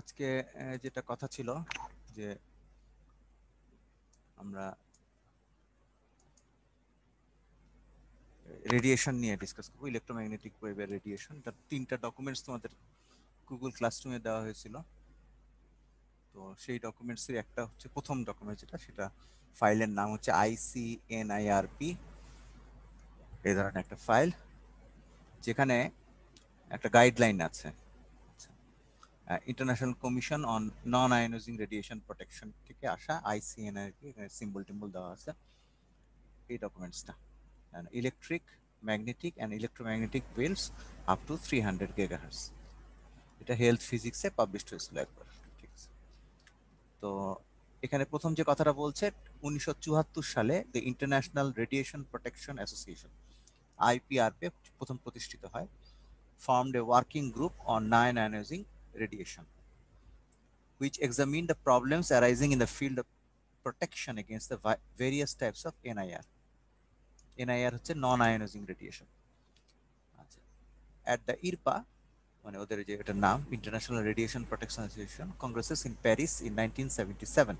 আজকে যেটা কথা ছিল যে আমরা রেডিয়েশন নিয়ে ডিসকাস করবো, ইলেকট্রোম্যাগনেটিক ওয়েভের রেডিয়েশন। তার তিনটা ডকুমেন্টস তোমাদের গুগল ক্লাসরুমে দেওয়া হয়েছিল। তো সেই ডকুমেন্টসের একটা হচ্ছে প্রথম ডকুমেন্ট, সেটা ফাইলের নাম হচ্ছে ICNIRP, এই ধরনের একটা ফাইল, যেখানে একটা গাইডলাইন আছে international commission on non ionising radiation protection থেকে আসা ICNIRP, এখানে সিম্বল টিম্বল দেওয়া আছে। এই ডকুমেন্টসটা electric, magnetic and electromagnetic waves up to 300 GHz, এটা হেলথ ফিজিক্সে পাবলিশড হয়েছিল একবার। ঠিক আছে, তো এখানে প্রথম যে কথাটা বলছে 1974 সালে the international radiation protection association IPRP প্রথম প্রতিষ্ঠিত হয়, formed a working group on non-ionizing radiation, which examined the problems arising in the field of protection against the various types of NIR. NIR হচ্ছে নন আয়োনাইজিং রেডিয়েশন। আচ্ছা, at the IRPA, মানে ওদের যে এটার নাম international radiation protection association, congresses in Paris in 1977,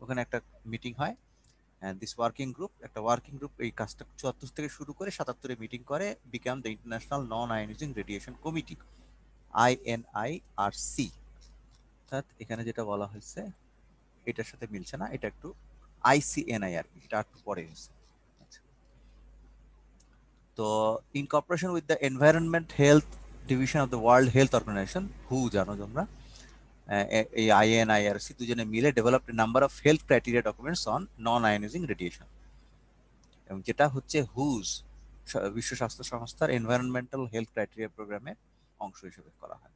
ওখানে একটা meeting হয়। অ্যান্ড দিস ওয়ার্কিং গ্রুপ, একটা ওয়ার্কিং গ্রুপ এই কাজটা 74 থেকে শুরু করে 77-এ মিটিং করে, become the international non ionising radiation committee, INIRC। অর্থাৎ এখানে যেটা বলা হয়েছে এটার সাথে মিলছে না, এটা একটু ICNIRP, এটা একটু পরে হয়েছে। তো in corporation with the environment health division of the world health organisation, হু জানো তোমরা, এই INIRC দুজনে মিলে developed number of health criteria documents on non ionising radiation, এবং যেটা হচ্ছে হুজ বিশ্ব স্বাস্থ্য সংস্থার এনভায়রনমেন্টাল হেলথ ক্রাইটেরিয়া প্রোগ্রামের অংশ হিসেবে করা হয়।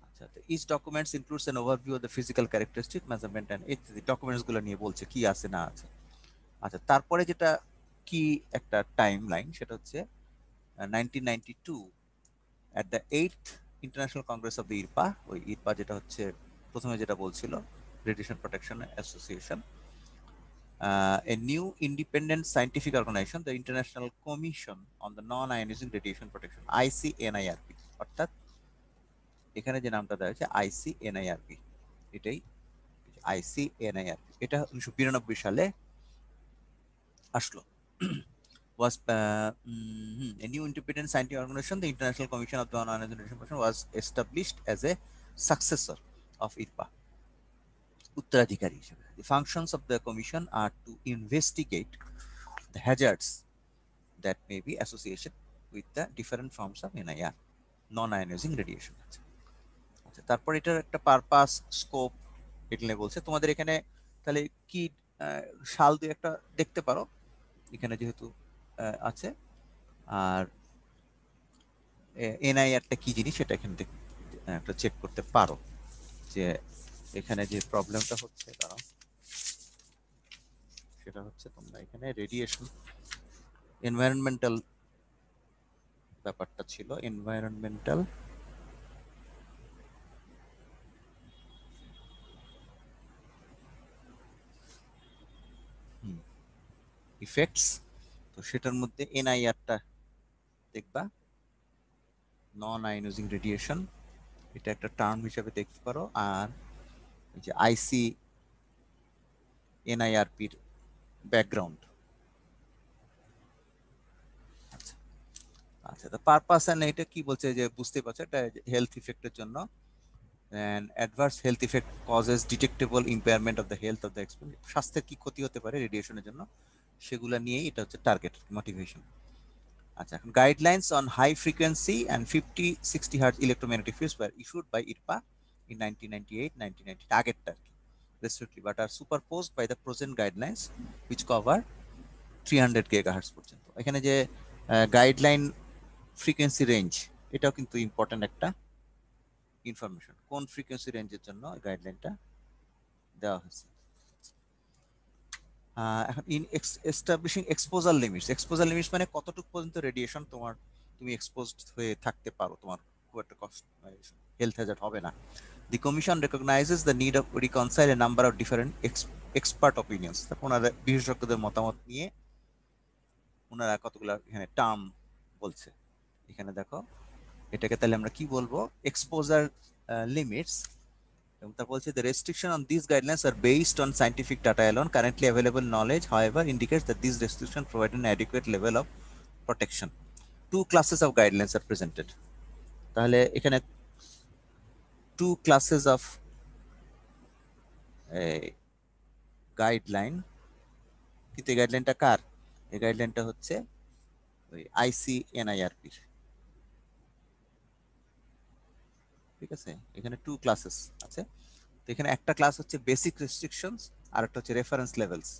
আচ্ছা, তো each documents includes an overview of the physical characteristic, measurement and ইত্যাদি ডকুমেন্টসগুলো নিয়ে বলছে কি আছে না আছে। আচ্ছা, তারপরে যেটা কি একটা টাইম লাইন, সেটা হচ্ছে 1992 at the 8th International Congress of the IRPA, ওই IRPA যেটা হচ্ছে প্রথমে যেটা বলছিল radiation protection association, a new independent scientific organization, the International Commission on the Non-Ionizing Radiation Protection, ICNIRP, অর্থাৎ এখানে যে নামটা দেওয়া হয়েছে ICNIRP, এটাই ICNIRP, এটা 1992 সালে আসলো। Was a new independent scientific organization, the International Commission of the Non-Ionizing Radiation Protection was established as a successor of IRPA, উত্তরাধিকারী হিসেবে। The functions of the commission are to investigate the hazards that may be associated with the different forms of NIR, non-ionizing radiation। আচ্ছা, তারপর এটার একটা purpose, scope এগুলো বলছে। তোমাদের এখানে তাহলে কি সাল দুই একটা দেখতে পারো এখানে যেহেতু আছে, আর এনআইআরটা কি জিনিস সেটা এখানে একটা চেক করতে পারো, যে এখানে যে প্রবলেমটা হচ্ছে দাঁড়াও, সেটা হচ্ছে তোমরা এখানে রেডিয়েশন এনভায়রনমেন্টাল ব্যাপারটা ছিল, এনভায়রনমেন্টাল ইফেক্টস, তো সেটার মধ্যে এনআইআরটা দেখবা, নন আয়োনাইজিং রেডিয়েশন, এটা একটা টার্ম হিসেবে দেখতে পারো। আর যে আইসি এনআইআরপির ব্যাকগ্রাউন্ড। আচ্ছা আচ্ছা, তো পারপাস এন্ড এটা কি বলছে যে বুঝতে পারছো, এটা হেলথ ইফেক্টের জন্য, and adverse health effect causes detectable impairment of the health of the experiment, স্বাস্থ্যের কি ক্ষতি হতে পারে রেডিয়েশনের জন্য সেগুলা নিয়েই এটা হচ্ছে টার্গেট মোটিভেশন। আচ্ছা, এখন guidelines on high frequency and 50-60 hertz electromagnetic fields were issued by IRPA in 1998-1990, আগেরটা আর কি, respectively, but are superposed by the present guidelines which cover 300 GHz পর্যন্ত। এখানে যে গাইডলাইন ফ্রিকোয়েন্সি রেঞ্জ, এটাও কিন্তু ইম্পর্টেন্ট একটা ইনফরমেশন, কোন ফ্রিকোয়েন্সি রেঞ্জের জন্য গাইডলাইনটা দেওয়া হয়েছে। এখন in establishing exposure limits, exposure limits মানে কতটুকু পর্যন্ত রেডিয়েশন তুমি এক্সপোজড হয়ে থাকতে পারো, তোমার খুব একটা কষ্ট হেলথ হ্যাজার্ড হবে না। দি commission রেকগনাইজেস the need of reconcile A number of different expert opinions, ওনারা বিশেষজ্ঞদের মতামত নিয়ে ওনারা কতগুলো এখানে টার্ম বলছে। এখানে দেখো, এটাকে তাহলে আমরা কি বলবো, এক্সপোজার লিমিটস এবং তারপর বলছে the restriction on these guidelines are based on scientific data alone. Currently available knowledge, however, indicates that these restrictions provide an adequate level of protection. Two classes of guidelines are presented. তাহলে এখানে two classes of guideline, কিন্তু এই গাইডলাইনটা কার? এই গাইডলাইনটা হচ্ছে ওই ICNIRP। ঠিক আছে, এখানে টু ক্লাসেস আছে। তো এখানে একটা ক্লাস হচ্ছে বেসিক রেস্ট্রিকশনস আর একটা হচ্ছে রেফারেন্স লেভেলস।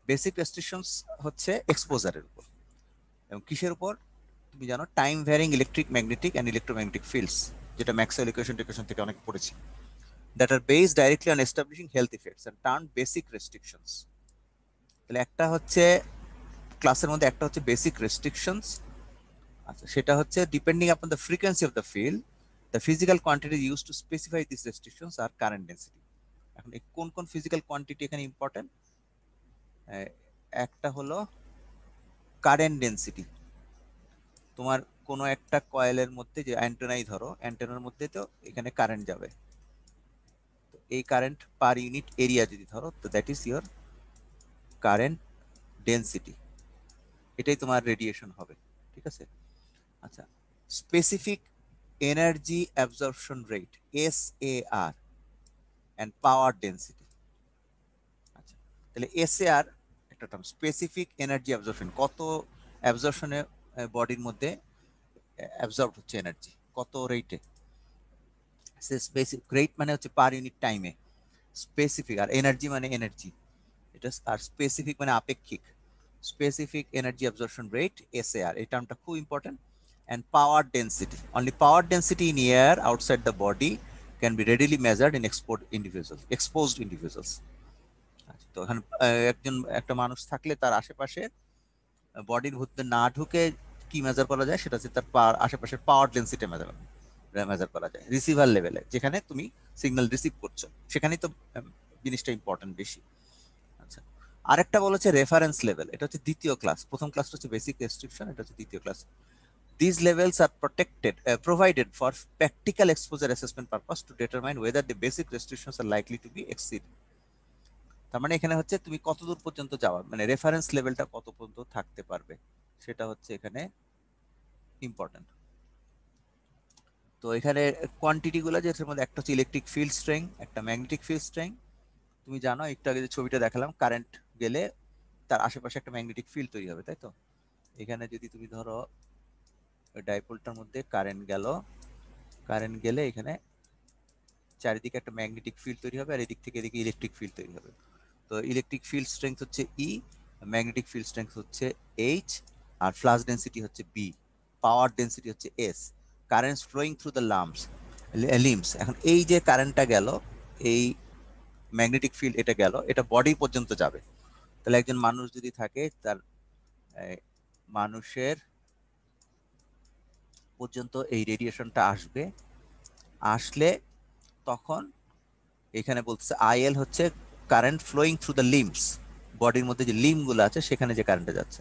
বেসিক রেস্ট্রিকশনস হচ্ছে এক্সপোজারের উপর, এবং কিসের উপর তুমি জানো? Time varying electric magnetic and electromagnetic fields, যেটা ম্যাক্সওয়েল ইকুয়েশন থেকে অনেক পড়েছি, that are based directly on establishing health effects and term basic restrictions. তাহলে একটা হচ্ছে ক্লাসের মধ্যে একটা হচ্ছে বেসিক রেস্ট্রিকশনস। আচ্ছা, সেটা হচ্ছে depending upon the frequency of the field, the physical quantity use to specify this restrictions are current density. এখন কোন কোন ফিজিক্যাল কোয়ান্টিটি এখানে ইম্পর্টেন্ট? একটা হলো কারেন্ট ডেন্সিটি। তোমার কোনো একটা কয়েলের মধ্যে যে অ্যান্টেনাই ধরো, অ্যান্টেনার মধ্যে তো এখানে কারেন্ট যাবে, তো এই কারেন্ট পার ইউনিট এরিয়া যদি ধরো, তো that is your current density. এটাই তোমার রেডিয়েশন হবে। ঠিক আছে। আচ্ছা, specific energy absorption rate, SAR, and power density. আচ্ছা, তাহলে SAR একটা টার্ম, স্পেসিফিক এনার্জি অ্যাবজর্পশন, কত অ্যাবজর্পশনে বডির মধ্যে অ্যাবজর্ব হচ্ছে এনার্জি, কত রেটে। স্পেসিফিক রেট মানে হচ্ছে পার ইউনিট টাইমে, স্পেসিফিক আর এনার্জি মানে এনার্জি, এটা। আর স্পেসিফিক মানে আপেক্ষিক, specific energy absorption rate, SAR, এই টার্মটা খুব important. And power density, only power density in air outside the body can be readily measured in exposed individuals. তো এখানে একটা মানুষ থাকলে তার আশেপাশে বডির মধ্যে না ঢুকে কি মেজার করা যায়? সেটা হচ্ছে তার আশেপাশের পাওয়ার ডেন্সিটি মেজার করা যায় রিসিভার লেভেলে, যেখানে তুমি সিগন্যাল রিসিভ করছো, সেখানেই তো জিনিসটা ইম্পর্টেন্ট বেশি। আচ্ছা, আরেকটা বলেছে রেফারেন্স লেভেল, এটা হচ্ছে দ্বিতীয় ক্লাস। প্রথম ক্লাসটা হচ্ছে বেসিক রেস্ট্রিকশন, এটা হচ্ছে দ্বিতীয় class. These levels are provided for practical exposure assessment purpose to determine whether the basic restrictions are likely to be exceeded. তার মানে এখানে হচ্ছে তুমি কতদূর পর্যন্ত যাওয়া, মানে রেফারেন্স লেভেলটা কত পর্যন্ত থাকতে পারবে, সেটা হচ্ছে এখানে ইম্পর্টেন্ট। তো এখানে কোয়ান্টিটি গুলো, যেটার মধ্যে একটা হচ্ছে ইলেকট্রিক ফিল্ড স্ট্রেংথ, একটা ম্যাগনেটিক ফিল্ড স্ট্রেংথ। তুমি জানো একটু আগে যে ছবিটা দেখালাম, কারেন্ট গেলে তার আশেপাশে একটা ম্যাগনেটিক ফিল্ড তৈরি হবে, তাই তো? এখানে যদি তুমি ধরো ডাইপোলটার মধ্যে কারেন্ট গেলে এখানে চারিদিকে একটা ম্যাগনেটিক ফিল্ড তৈরি হবে, আর এদিক থেকে এদিকে ইলেকট্রিক ফিল্ড তৈরি হবে। তো ইলেকট্রিক ফিল্ড স্ট্রেংথ হচ্ছে E, ম্যাগনেটিক ফিল্ড স্ট্রেংথ হচ্ছে H, আর ফ্লাক্স ডেন্সিটি হচ্ছে B, পাওয়ার ডেন্সিটি হচ্ছে S। Currents flowing through the limbs. এখন এই যে কারেন্টটা গেল, এই ম্যাগনেটিক ফিল্ড এটা গেল, এটা বডি পর্যন্ত যাবে। তাহলে একজন মানুষ যদি থাকে, তার মানুষের পর্যন্ত এই রেডিয়েশনটা আসলে তখন এখানে বলতেছে IL হচ্ছে current flowing through the limbs, বডির মধ্যে যে লিম্ব গুলো আছে সেখানে যে কারেন্টটা যাচ্ছে।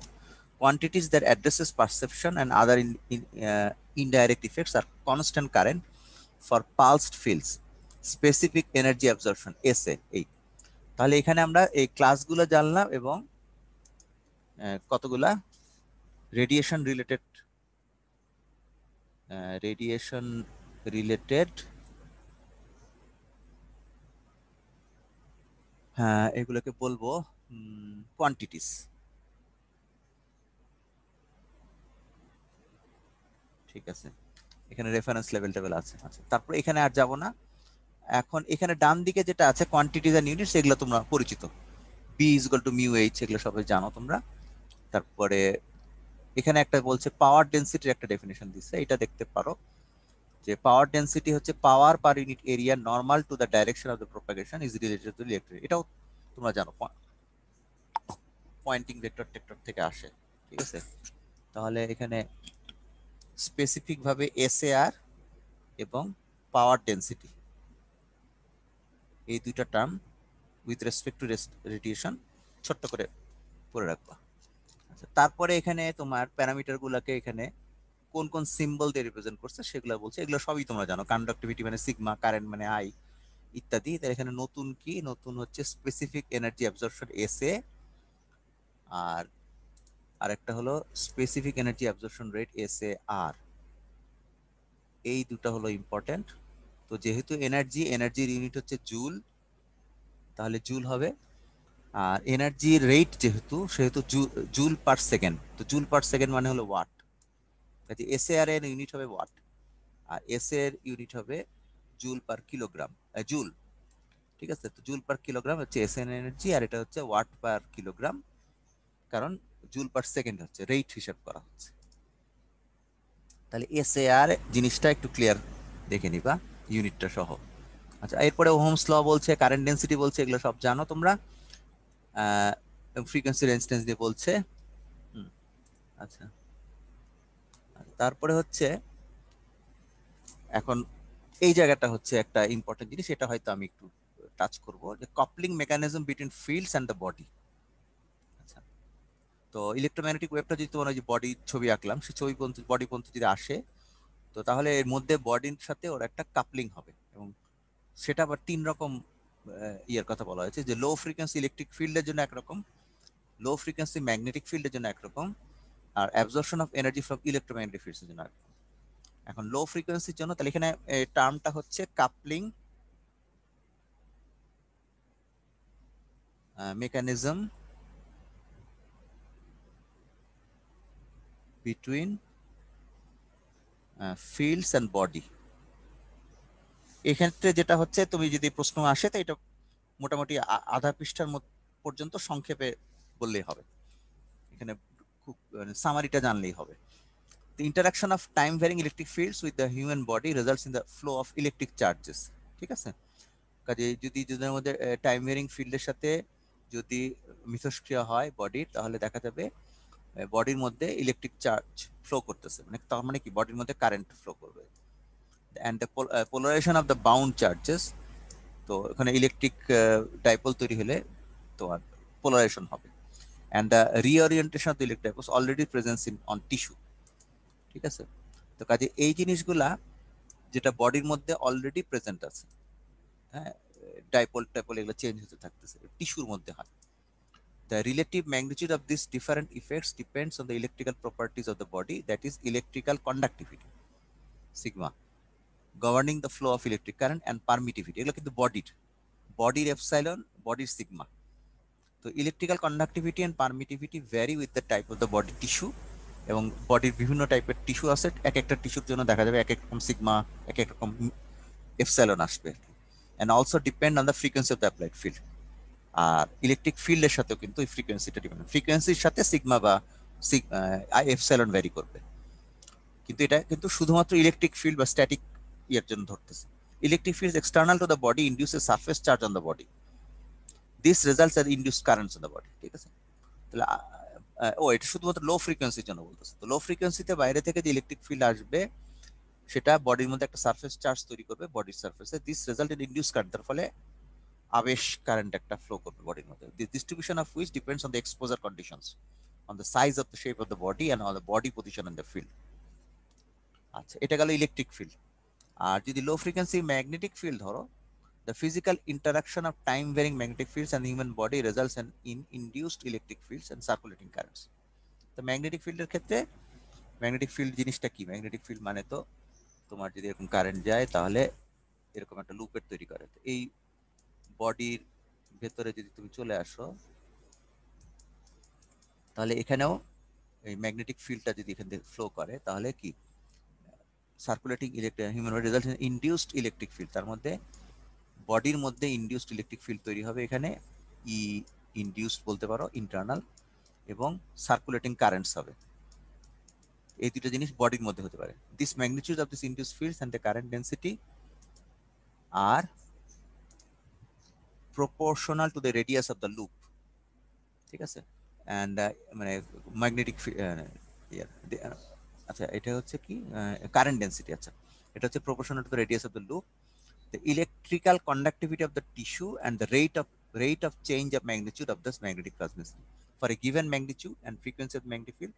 Quantities that addresses perception and other indirect effects are constant current for pulsed fields, specific energy absorption, SA। এই তাহলে এখানে আমরা এই ক্লাসগুলো জানলাম, এবং কতগুলা রেডিয়েশন রিলেটেড হ্যাঁ, এগুলোকে বলবো কোয়ান্টিটিস। ঠিক আছে, এখানে রেফারেন্স লেভেল আছে। আচ্ছা, তারপরে এখানে আর যাব না। এখন এখানে ডান দিকে যেটা আছে কোয়ান্টিটিজ এন্ড ইউনিটস, এগুলো তোমরা পরিচিত, B = μh, এগুলো সবাই জানো তোমরা। তারপরে এখানে একটা বলছে পাওয়ার ডেন্সিটির একটা ডেফিনেশন দিচ্ছে, এটা দেখতে পারো যে পাওয়ার ডেন্সিটি হচ্ছে power per unit area normal to the direction of the propagation is related to electric. এটাও তোমরা জানো, পয়েন্টিং ভেক্টর টেক্টর থেকে আসে। ঠিক আছে, তাহলে এখানে স্পেসিফিক ভাবে SAR এবং পাওয়ার ডেন্সিটি, এই দুইটা term with respect to radiation ছোট্ট করে পড়ে রাখবা। আচ্ছা, তারপরে এখানে তোমার প্যারামিটার গুলাকে এখানে কোন কোন সিম্বল দিয়ে রিপ্রেজেন্ট করছে সেগুলো বলছে। এগুলো সবই তোমরা জানো, কন্ডাক্টিভিটি মানে সিগমা, কারেন্ট মানে I, ইত্যাদি। তাহলে এখানে নতুন কি, নতুন হচ্ছে স্পেসিফিক এনার্জি অ্যাবজর্পশন এসএ, আর আরেকটা হলো specific energy absorption rate SAR. এই দুটো হলো ইম্পর্টেন্ট। তো যেহেতু এনার্জির ইউনিট হচ্ছে জুল, তাহলে জুল হবে। আর এনার্জির রেট সেহেতু জুল পার সেকেন্ড, তো জুল পার সেকেন্ড মানে হলো ওয়াট, কাজে এসএআর এর ইউনিট হবে ওয়াট, আর এস এর ইউনিট হবে জুল পার কিলোগ্রাম, জুল। ঠিক আছে, তো জুল পার কিলোগ্রাম হচ্ছে এস এন এনার্জি, আর এটা হচ্ছে ওয়াট পার কিলোগ্রাম, কারণ জুল পার সেকেন্ড হচ্ছে রেট হিসাব করা হচ্ছে। তাহলে এস এ আর জিনিসটা একটু ক্লিয়ার দেখে নিবা ইউনিটটা সহ। আচ্ছা, এরপরে ওহমস ল বলছে, কারেন্ট ডেন্সিটি বলছে, এগুলো সব জানো তোমরা। ফ্রিকোয়েন্সি রেজিস্ট্যান্স দিয়ে বলছে। আচ্ছা, তারপরে হচ্ছে এখন এই জায়গাটা হচ্ছে একটা ইম্পর্টেন্ট জিনিস, এটা হয়তো আমি একটু টাচ করব, যে coupling mechanism between fields and the body. আচ্ছা, তো ইলেকট্রোম্যাগনেটিক ওয়েভটা যদি তোমার ওই যে বডি ছবি আঁকলাম, সেই ছবি পর্যন্ত বডি পর্যন্ত যদি আসে, তো তাহলে এর মধ্যে বডির সাথে ওর একটা কাপলিং হবে, এবং সেটা আবার তিন রকম ইয়ের কথা বলা হয়েছে, যে লো ফ্রিকোয়েন্সি ইলেকট্রিক ফিল্ডের জন্য একরকম, লো ফ্রিকোয়েন্সি ম্যাগনেটিক ফিল্ডের জন্য একরকম, আর absorption of energy from electromagnetic ফিল্ডের জন্য একরকম। এখন লো ফ্রিকোয়েন্সির জন্য তাহলে এখানে টার্মটা হচ্ছে coupling mechanism between fields and body. এক্ষেত্রে যেটা হচ্ছে, তুমি যদি প্রশ্ন আসে তো এটা মোটামুটি আধা পৃষ্ঠার পর্যন্ত সংক্ষেপে বললেই হবে, এখানে খুব সামারিটা জানলেই হবে। The interaction of time varying electric fields with the human body results in the flow of electric charges। ঠিক আছে, কাজে যদি দুজনের মধ্যে টাইম ভ্যারিং ফিল্ডের সাথে যদি মিথস্ক্রিয়া হয় বডির, তাহলে দেখা যাবে বডির মধ্যে ইলেকট্রিক চার্জ ফ্লো করতেছে, মানে তার মানে কি বডির মধ্যে কারেন্ট ফ্লো করবে। And the polarisation of the bound charges, তো এখানে ইলেকট্রিক ডাইপোল তৈরি হলে তোমার পোলারাইজেশন হবে। And the reorientation of the electric dipoles already presence in on tissue. ঠিক আছে, তো কাজে এই জিনিসগুলা যেটা বডির মধ্যে অলরেডি প্রেজেন্ট আছে, হ্যাঁ, ডাইপোল টাইপোল এগুলো চেঞ্জ হতে থাকতেছে, টিস্যুর মধ্যে হয়। The relative magnitude of these different effects depends on the electrical properties of the body, that is electrical conductivity sigma, governing the flow of electric current, and permittivity, এগুলো কিন্তু বডির এপসাইলন, বডির সিগমা। তো electrical conductivity and permittivity vary with the type of the body tissue, এবং বডির বিভিন্ন টাইপের tissue আছে, এক একটা টিস্যুর জন্য দেখা যাবে এক এক রকম সিগমা, এক এক রকম এপসাইলন আসবে, and also depend on the frequency of the applied field। আর ইলেকট্রিক ফিল্ডের সাথেও কিন্তু এই ফ্রিকোয়েন্সিটা ডিপেন্ড, ফ্রিকোয়েন্সির সাথে সিগমা বা এপসাইলন ভ্যারি করবে, কিন্তু এটা কিন্তু শুধুমাত্র ইলেকট্রিক ফিল্ড বা স্ট্যাটিক ইয়ের জন্য ধরতেছে। Electric field external to the body induces surface charge on the body, this results are induced currents on the body. ঠিক আছে, তাহলে এটা শুধুমাত্র লো ফ্রিকোয়েন্সির জন্য বলতেছে। তো লো ফ্রিকোয়েন্সিতে বাইরে থেকে যে ইলেকট্রিক ফিল্ড আসবে, সেটা বডির মধ্যে একটা সারফেস চার্জ তৈরি করবে বডির সারফেসে, this result in induced current, তার ফলে আবেশ কারেন্ট একটা ফ্লো করবে বডির মধ্যে। The distribution of which depends on the exposure conditions, on the size of the shape of the body, and on the body position in the field। আচ্ছা, এটা গেল electric field. আর যদি লো ফ্রিকোয়েন্সি ম্যাগনেটিক ফিল্ড ধরো, the physical interaction of time varying magnetic fields and the human body results in induced electric fields and circulating currents। তো magnetic ফিল্ডের ক্ষেত্রে, magnetic field জিনিসটা কি, ম্যাগনেটিক ফিল্ড মানে তো তোমার যদি এরকম কারেন্ট যায়, তাহলে এরকম একটা লুপের তৈরি করে। এই বডির ভেতরে যদি তুমি চলে আসো, তাহলে এখানেও এই ম্যাগনেটিক ফিল্ডটা যদি এখান থেকে ফ্লো করে, তাহলে কি circulating electric human body result in induced electric field, তার মধ্যে বডির মধ্যে ইনডিউসড ইলেকট্রিক ফিল্ড তৈরি হবে, এখানে ই ইনডিউসড বলতে পারো, ইন্টারনাল, এবং সার্কুলেটিং কারেন্টস হবে। এই দুটো জিনিস বডির মধ্যে হতে পারে। This magnitude of this induced fields and the current density are proportional to the radius of the loop. ঠিক আছে, অ্যান্ড মানে ম্যাগনেটিক আচ্ছা, এটা হচ্ছে কি কারেন্ট ডেন্সিটি। আচ্ছা, এটা হচ্ছে proportional to the radius of the loop, the electrical conductivity of the tissue, and the rate of change of magnitude of this magnetic transmission for a given magnitude and frequency of the magnetic field.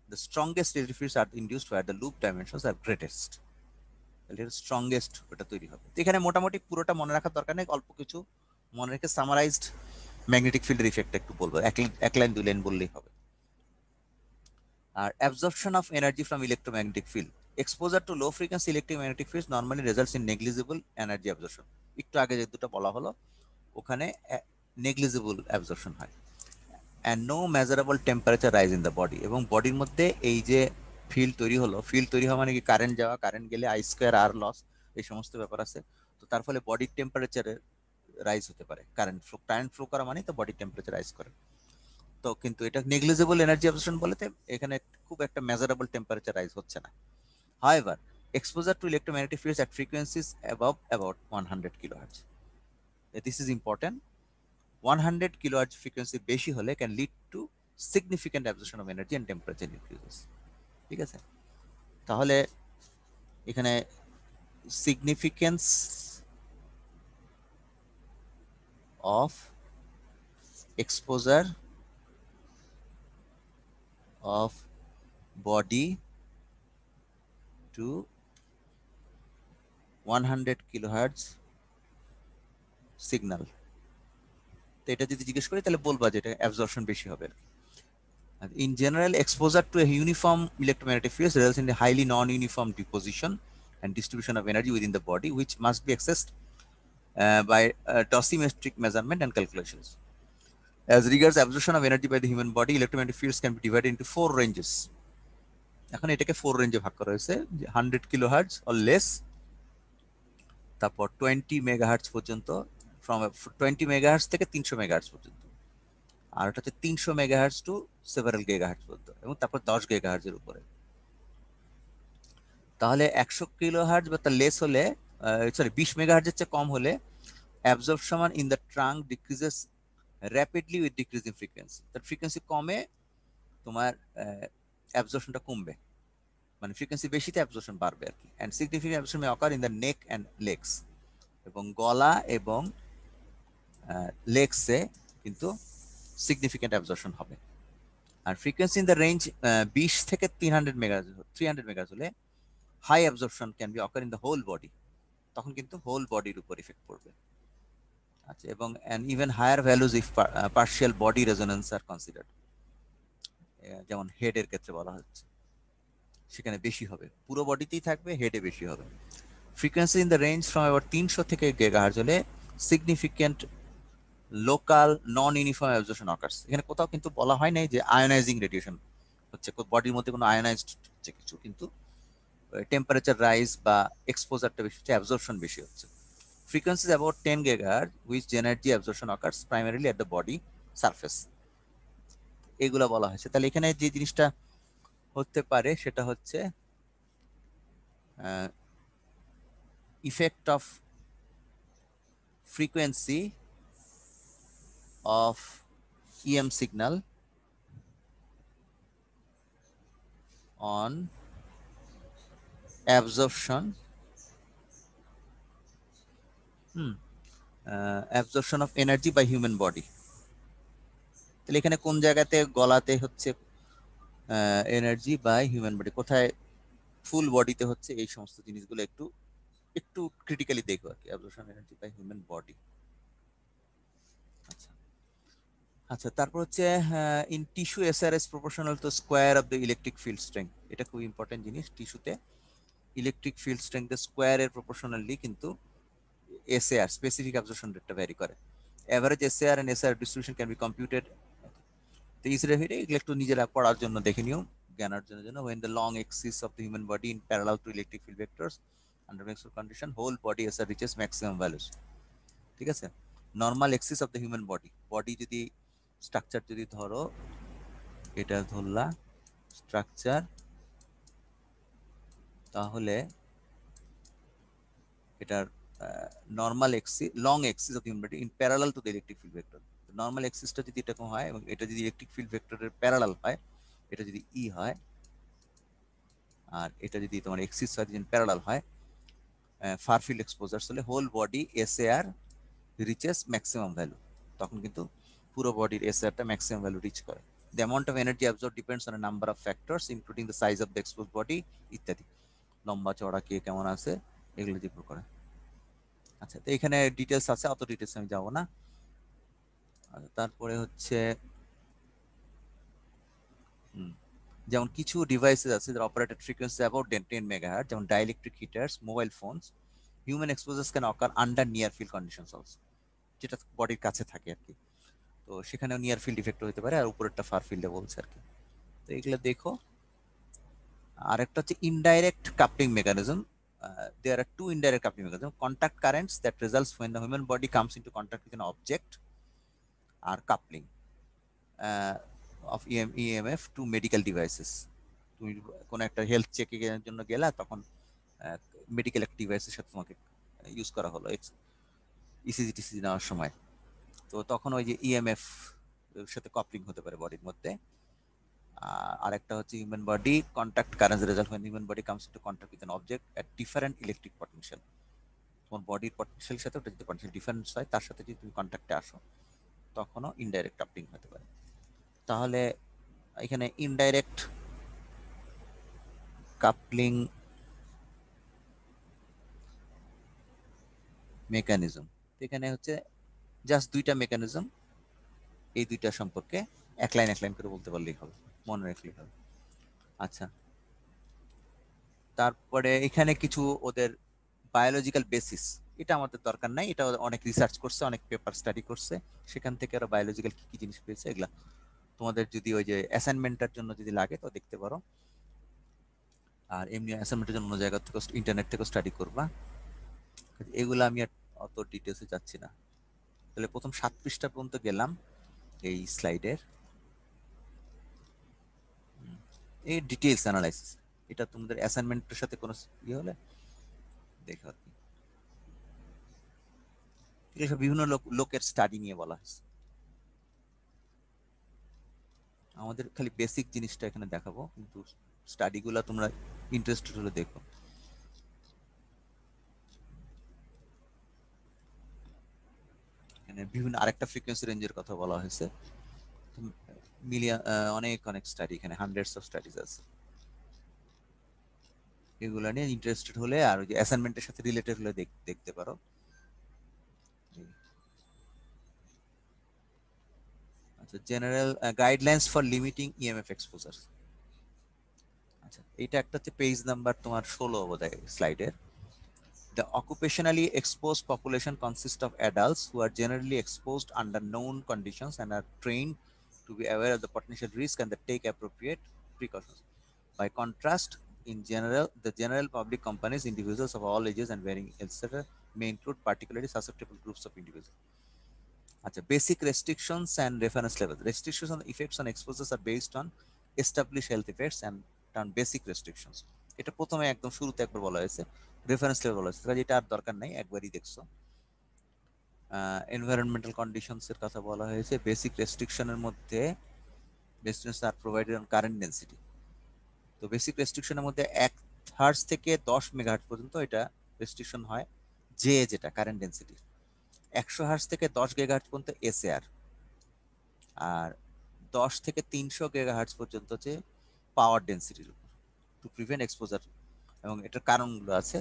The strongest electric fields are induced where the loop dimensions are greatest. তাহলে এর strongest ওটা তৈরি হবে। তো এখানে মোটামুটি পুরোটা মনে রাখার দরকার নেই, অল্প কিছু মনে রেখে সামারাইজড ম্যাগনেটিক ফিল্ডের ইফেক্ট একটু বলবো, এক লাইন 2 লাইন বললেই হবে। আর absorption of energy from electromagnetic field, exposure to low frequency electromagnetic fields normally results in negligible energy absorption. একটু আগে যে দুটো বলা হলো ওখানে নেগলিজিবল অ্যাবজর্পশন হয়। And no measurable temperature rise in the body, এবং বডির মধ্যে এই যে ফিল্ড তৈরি হলো, ফিল্ড তৈরি হওয়া মানে কি কারেন্ট যাওয়া, কারেন্ট গেলে আই স্কোয়ার আর লস, এই সমস্ত ব্যাপার আছে। তো তার ফলে বডির টেম্পারেচারে রাইজ হতে পারে, কারেন্ট ফ্লো করা মানে তো বডির টেম্পারেচার রাইজ করে। তো কিন্তু এটা নেগলিজেবল এনার্জি অ্যাবজর্পশন বলতে এখানে খুব একটা মেজারেবল টেম্পারেচার রাইজ হচ্ছে না। However exposure to electromagnetic fields at frequencies above about 100 kilohertz, this is important, 100 kilohertz frequency বেশি হলে can lead to significant absorption of energy and temperature increases। ঠিক আছে, তাহলে এখানে significance of exposure of body to 100 kilohertz signal, তো এটা যদি জিজ্ঞেস করি তাহলে বলবা যে এটা অ্যাবজর্পশন বেশি হবে। In general, exposure to a uniform electromagnetic field results in a highly non-uniform deposition and distribution of energy within the body, which must be accessed by dosimetric measurement and calculations. As regards absorption of energy by the human body, electromagnetic fields can be divided into 4 ranges. এখন এটাকে 4 রেঞ্জে ভাগ করা হয়েছে, 100 kilohertz or less, তারপর 20 megahertz পর্যন্ত, from 20 megahertz থেকে 300 megahertz পর্যন্ত, আর এটা হচ্ছে 300 মেগাহার্টজ টু সেভারাল গিগাহার্টজ পর্যন্ত, এবং তারপর 10 গিগাহার্টজের উপরে। তাহলে 100 কিলোহার্টজ বা তার লেস হলে, সরি 20 মেগাহার্টজের চেয়ে কম হলে absorption in the trunk decreases rapidly with decreasing frequency, তার ফ্রিকোয়েন্সি কমে তোমার অ্যাবজর্পশনটা কমবে, মানে ফ্রিকোয়েন্সি বেশিতে অ্যাবজর্পশন বাড়বে আর কি। And significant absorption may occur in the neck and legs, এবং গলা এবং লেগসে কিন্তু সিগনিফিকেন্ট অ্যাবজর্পশন হবে। আর ফ্রিকোয়েন্সি ইন দ্য রেঞ্জ 20 থেকে 300 মেগাহার্টজ হলে high absorption can be occur in the whole body, তখন কিন্তু হোল বডির উপর ইফেক্ট পড়বে। আচ্ছা, এবং and even higher values if partial body resonance are considered, যেমন হেডের ক্ষেত্রে বলা হচ্ছে সেখানে বেশি হবে, পুরো বডিতেই থাকবে, হেডে বেশি হবে। Frequency in the range from আবার 300 থেকে গিগাহার্টজ হলে সিগনিফিকেন্ট লোকাল নন ইউনিফর্ম অ্যাবজর্পশন অকার্স, এখানে কোথাও কিন্তু বলা হয় নাই যে আয়োনাইজিং রেডিয়েশন হচ্ছে, বডির মধ্যে কোনো আয়োনাইজড হচ্ছে কিছু, কিন্তু টেম্পারেচার রাইজ বা এক্সপোজারটা বেশি হচ্ছে, অ্যাবজর্পশন বেশি হচ্ছে। Frequency is about 10 gigahertz which energy absorption occurs primarily at the body surface, এগুলা বলা হয়েছে। তাহলে এখানে যে জিনিসটা হতে পারে সেটা হচ্ছে effect of frequency of EM signal on absorption absorption of energy by human body। তাহলে এখানে কোন জায়গাতে গলাতে হচ্ছে এনার্জি বাই হিউম্যান বডি, কোথায় ফুল বডিতে হচ্ছে, এই সমস্ত জিনিসগুলো একটু একটু ক্রিটিক্যালি দেখো আর কি, absorption energy by human body. আচ্ছা আচ্ছা, তারপর হচ্ছে in tissue SRS proportional to square of the electric field strength, এটা খুব ইম্পর্টেন্ট জিনিস। টিস্যুতে ইলেকট্রিক ফিল্ড স্ট্রেংথের স্কোয়ারের প্রপোর্শনালি কিন্তু এসএআর স্পেসিফিক অ্যাবজর্পশন রেটটা ভ্যারি করে। Average SAR and SR distribution can be computed. তো ইসরে ফিরে এগুলো একটু নিজেরা পড়ার জন্য দেখে নিও, জ্ঞান অর্জনের জন্য। when the long axis of the human body in parallel to electric field vectors under maximum condition whole body SR reaches maximum values। ঠিক আছে, normal axis of the human body, body যদি স্ট্রাকচার যদি ধরো, এটা ধরলা structure, তাহলে এটার normal axis, long axis of human body in parallel to the electric field vector, normal এক্সিসটা যদি এরকম হয় এবং এটা যদি ইলেকট্রিক ফিল্ড ভেক্টরের প্যারালাল হয়, এটা যদি ই হয়, আর এটা যদি তোমার এক্সিস হয়, যদি প্যারালাল হয়, ফার ফিল্ড এক্সপোজার হলে whole body SAR reaches maximum value, তখন কিন্তু পুরো বডির এসআরটা ম্যাক্সিমাম ভ্যালু রিচ করে। The amount of energy absorb depends on a number of factors including the size of the expose body ইত্যাদি, লম্বা চওড়া কে কেমন আছে, এগুলো দিয়ে প্রুভ করে। আচ্ছা, তো এখানে ডিটেলস আছে, অত ডিটেলস আমি যাব না। তারপরে হচ্ছে যেমন কিছু ডিভাইসেস আছে যার অপারেটেড ফ্রিকোয়েন্সি অ্যাবাউট 10 মেগাহার্টজ, যেমন dielectric heaters, mobile phones, human exposures can occur under near field conditions also, যেটা বডির কাছে থাকে আর কি। তো সেখানেও নিয়ার ফিল্ড ইফেক্ট হতে পারে, আর উপরেরটা ফার ফিল্ডে বলছে আর কি। তো এগুলো দেখো। আরেকটা হচ্ছে indirect coupling mechanism. There are two indirect coupling mechanisms: contact currents that results when the human body comes into contact with an object, are coupling of EMF to medical devices. তুমি কোনো একটা হেলথ চেকিং এর জন্য গেলা, তখন medical একটা ডিভাইসের সাথে তোমাকে ইউজ করা হলো ইসিজি টিসিজি নেওয়ার সময়। তো তখন ওই যে ইএমএফ সাথে কাপলিং হতে পারে বডির মধ্যে। আরেকটা হচ্ছে human body contact current result when human body comes into contact with an object at different electric potential. তোমার বডির পটেনশিয়ালের সাথে ওটা যদি পটেনশিয়াল ডিফারেন্স হয়, তার সাথে যদি তুমি কন্ট্যাক্টে আসো, তখনও ইনডাইরেক্ট কাপলিং হতে পারে। তাহলে এখানে ইনডাইরেক্ট কাপলিং মেকানিজম, এখানে হচ্ছে জাস্ট দুইটা মেকানিজম, এই দুইটা সম্পর্কে এক লাইন করে বলতে পারলেই হবে, মনে রাখলেই হবে। আচ্ছা, তারপরে এখানে কিছু ওদের বায়োলজিক্যাল বেসিস, এটা আমাদের দরকার নাই, এটা অনেক রিসার্চ করছে, অনেক পেপার স্টাডি করছে, সেখান থেকে আরো বায়োলজিক্যাল কি কি জিনিস পেয়েছে এগুলা তোমাদের যদি ওই যে অ্যাসাইনমেন্টের জন্য যদি লাগে তো দেখতে পারো। আর এমনি অ্যাসাইনমেন্টের জন্য অন্য জায়গা থেকে ইন্টারনেট থেকে স্টাডি করবা। এগুলো আমি আর অত ডিটেলসে যাচ্ছি না। তাহলে প্রথম 7 পৃষ্ঠা পর্যন্ত গেলাম এই স্লাইডের। এই ডিটেলস অ্যানালাইসিস, এটা তোমাদের অ্যাসাইনমেন্টের সাথে কোনো ইয়ে হলে দেখো আর কি। এগুলো বিভিন্ন লোকের স্টাডি নিয়ে বলা হয়েছে, আমাদের খালি বেসিক জিনিসটা এখানে দেখাবো, কিন্তু স্টাডিগুলো তোমরা ইন্টারেস্টেড হলে দেখো। এখানে বিভিন্ন আরেকটা ফ্রিকোয়েন্সি রেঞ্জের কথা বলা হয়েছে, মিলিয়ন, অনেক অনেক স্টাডি, এখানে হান্ড্রেডস অফ স্টাডিজ আছে। এগুলো নিয়ে ইন্টারেস্টেড হলে আর ওই যে অ্যাসাইনমেন্টের সাথে রিলেটেড হলে দেখতে পারো। আচ্ছা, general guidelines for limiting EMF exposure. আচ্ছা, এটা একটা হচ্ছে পেজ নাম্বার তোমার 16 বোধহয় স্লাইডের। The occupationally exposed population consists of adults who are generally exposed under known conditions and are trained to be aware of the potential risk and that take appropriate precautions. By contrast, in general, the general public companies, individuals of all ages and varying etc. may include particularly susceptible groups of individuals. Acha, basic restrictions and reference levels. Restrictions on effects on exposures are based on established health effects and termed basic restrictions. এটা প্রথমে একদম শুরুতে একবার বলা হয়েছে, reference level বলা হয়েছে, কাজে এটা আর দরকার নাই, একবারই দেখছো। এনভায়রনমেন্টাল কন্ডিশনস এর কথা বলা হয়েছে। বেসিক রেস্ট্রিকশনের মধ্যে restrictions R provided on current density. তো বেসিক রেস্ট্রিকশনের মধ্যে 1 হার্টজ থেকে 10 মেগাহার্টজ পর্যন্ত এটা রেস্ট্রিকশন হয়, যে যেটা কারেন্ট ডেনসিটি। 100 হার্টজ থেকে 10 গিগাহার্টজ পর্যন্ত এসএআর, আর 10 থেকে 300 গিগাহার্টজ পর্যন্ত হচ্ছে পাওয়ার ডেন্সিটির উপর, টু প্রিভেন্ট এক্সপোজার, এবং এটার কারণগুলো আছে।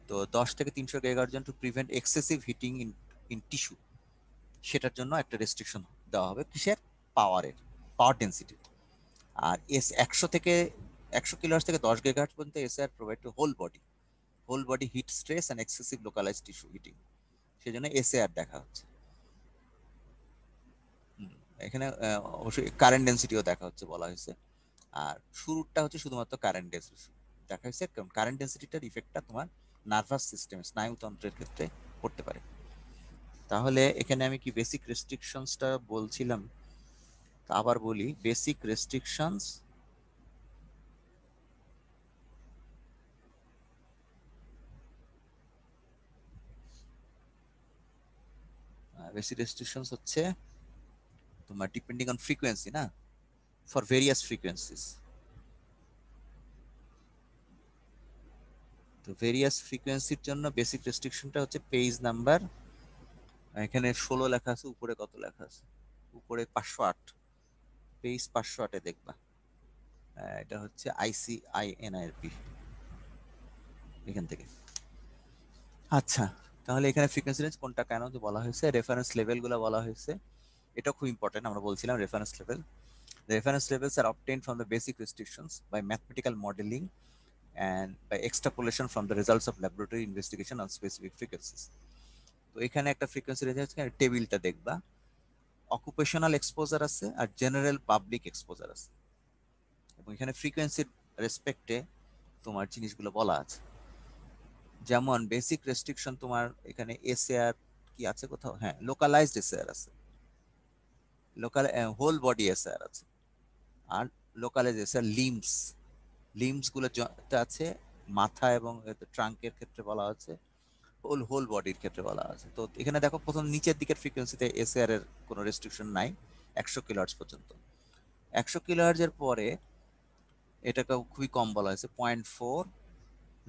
তো 10 থেকে 300 gigahertz to prevent excessive heating in tissue, সেটার জন্য একটা রেস্ট্রিকশন দেওয়া হবে, কিসের? পাওয়ারের, পাওয়ার ডেন্সিটি। আর 100 কিলোহার্টজ থেকে 10 গিগাহার্টজ পর্যন্ত SAR provide to whole body heat stress and excessive localize tissue heating, সেজন্য এসএআর দেখা হচ্ছে। এখানে অবশ্যই কারেন্ট ডেন্সিটিও দেখা হচ্ছে বলা হয়েছে। আর শুরুটা হচ্ছে শুধুমাত্র কারেন্ট ডেন্সিটি দেখা হয়েছে, কারণ কারেন্ট ডেন্সিটিটার ইফেক্টটা তোমার নার্ভাস সিস্টেম, স্নায়ুতন্ত্রের ক্ষেত্রে পড়তে পারে। তাহলে এখানে আমি কি বেসিক রেস্ট্রিকশনসটা বলছিলাম, আবার বলি। বেসিক রেস্ট্রিকশনস হচ্ছে তোমার ডিপেন্ডিং অন ফ্রিকোয়েন্সি, না, ফর ভেরিয়াস ফ্রিকোয়েন্সিস। তো ভেরিয়াস ফ্রিকোয়েন্সির জন্য বেসিক রেস্ট্রিকশনটা হচ্ছে পেজ নাম্বার, এখানে 16 লেখা আছে, উপরে কত লেখা আছে? উপরে 508, পেজ 508-এ দেখবা। এটা হচ্ছে ICINIRP, এখান থেকে। আচ্ছা, তাহলে এখানে ফ্রিকোয়েন্সি রেঞ্জ কোনটা কেন যে বলা হয়েছে, রেফারেন্স লেভেলগুলো বলা হয়েছে, এটা খুব ইম্পর্টেন্ট। আমরা বলছিলাম reference level, the reference levels are obtained from the basic restrictions by mathematical modeling and by extrapolation from the results of laboratory investigation on specific frequencies. তো এখানে একটা ফ্রিকোয়েন্সি রেঞ্জ আছে, টেবিলটা দেখবা, অকুপেশনাল এক্সপোজার আছে আর general public exposure আছে, এবং এখানে ফ্রিকোয়েন্সির রেসপেক্টে তোমার জিনিসগুলো বলা আছে। যেমন বেসিক রেস্ট্রিকশন তোমার এখানে এসএআর কি আছে কোথাও, হ্যাঁ লোকালাইজড এসএআর আছে, লোকাল হোল বডি এসএআর আছে, আর লোকালাইজড এসএআর লিম্বস, লিম্বস গুলো আছে মাথা এবং ট্রাঙ্কের ক্ষেত্রে বলা আছে, হোল হোল বডির ক্ষেত্রে বলা আছে। তো এখানে দেখো প্রথম নিচের দিকের ফ্রিকোয়েন্সিতে এসএআর এর কোনো রেস্ট্রিকশন নাই 100 কিলোহার্টজ পর্যন্ত। 100 কিলোহার্টজ এর পরে এটাকে খুবই কম বলা হয়েছে 0.4,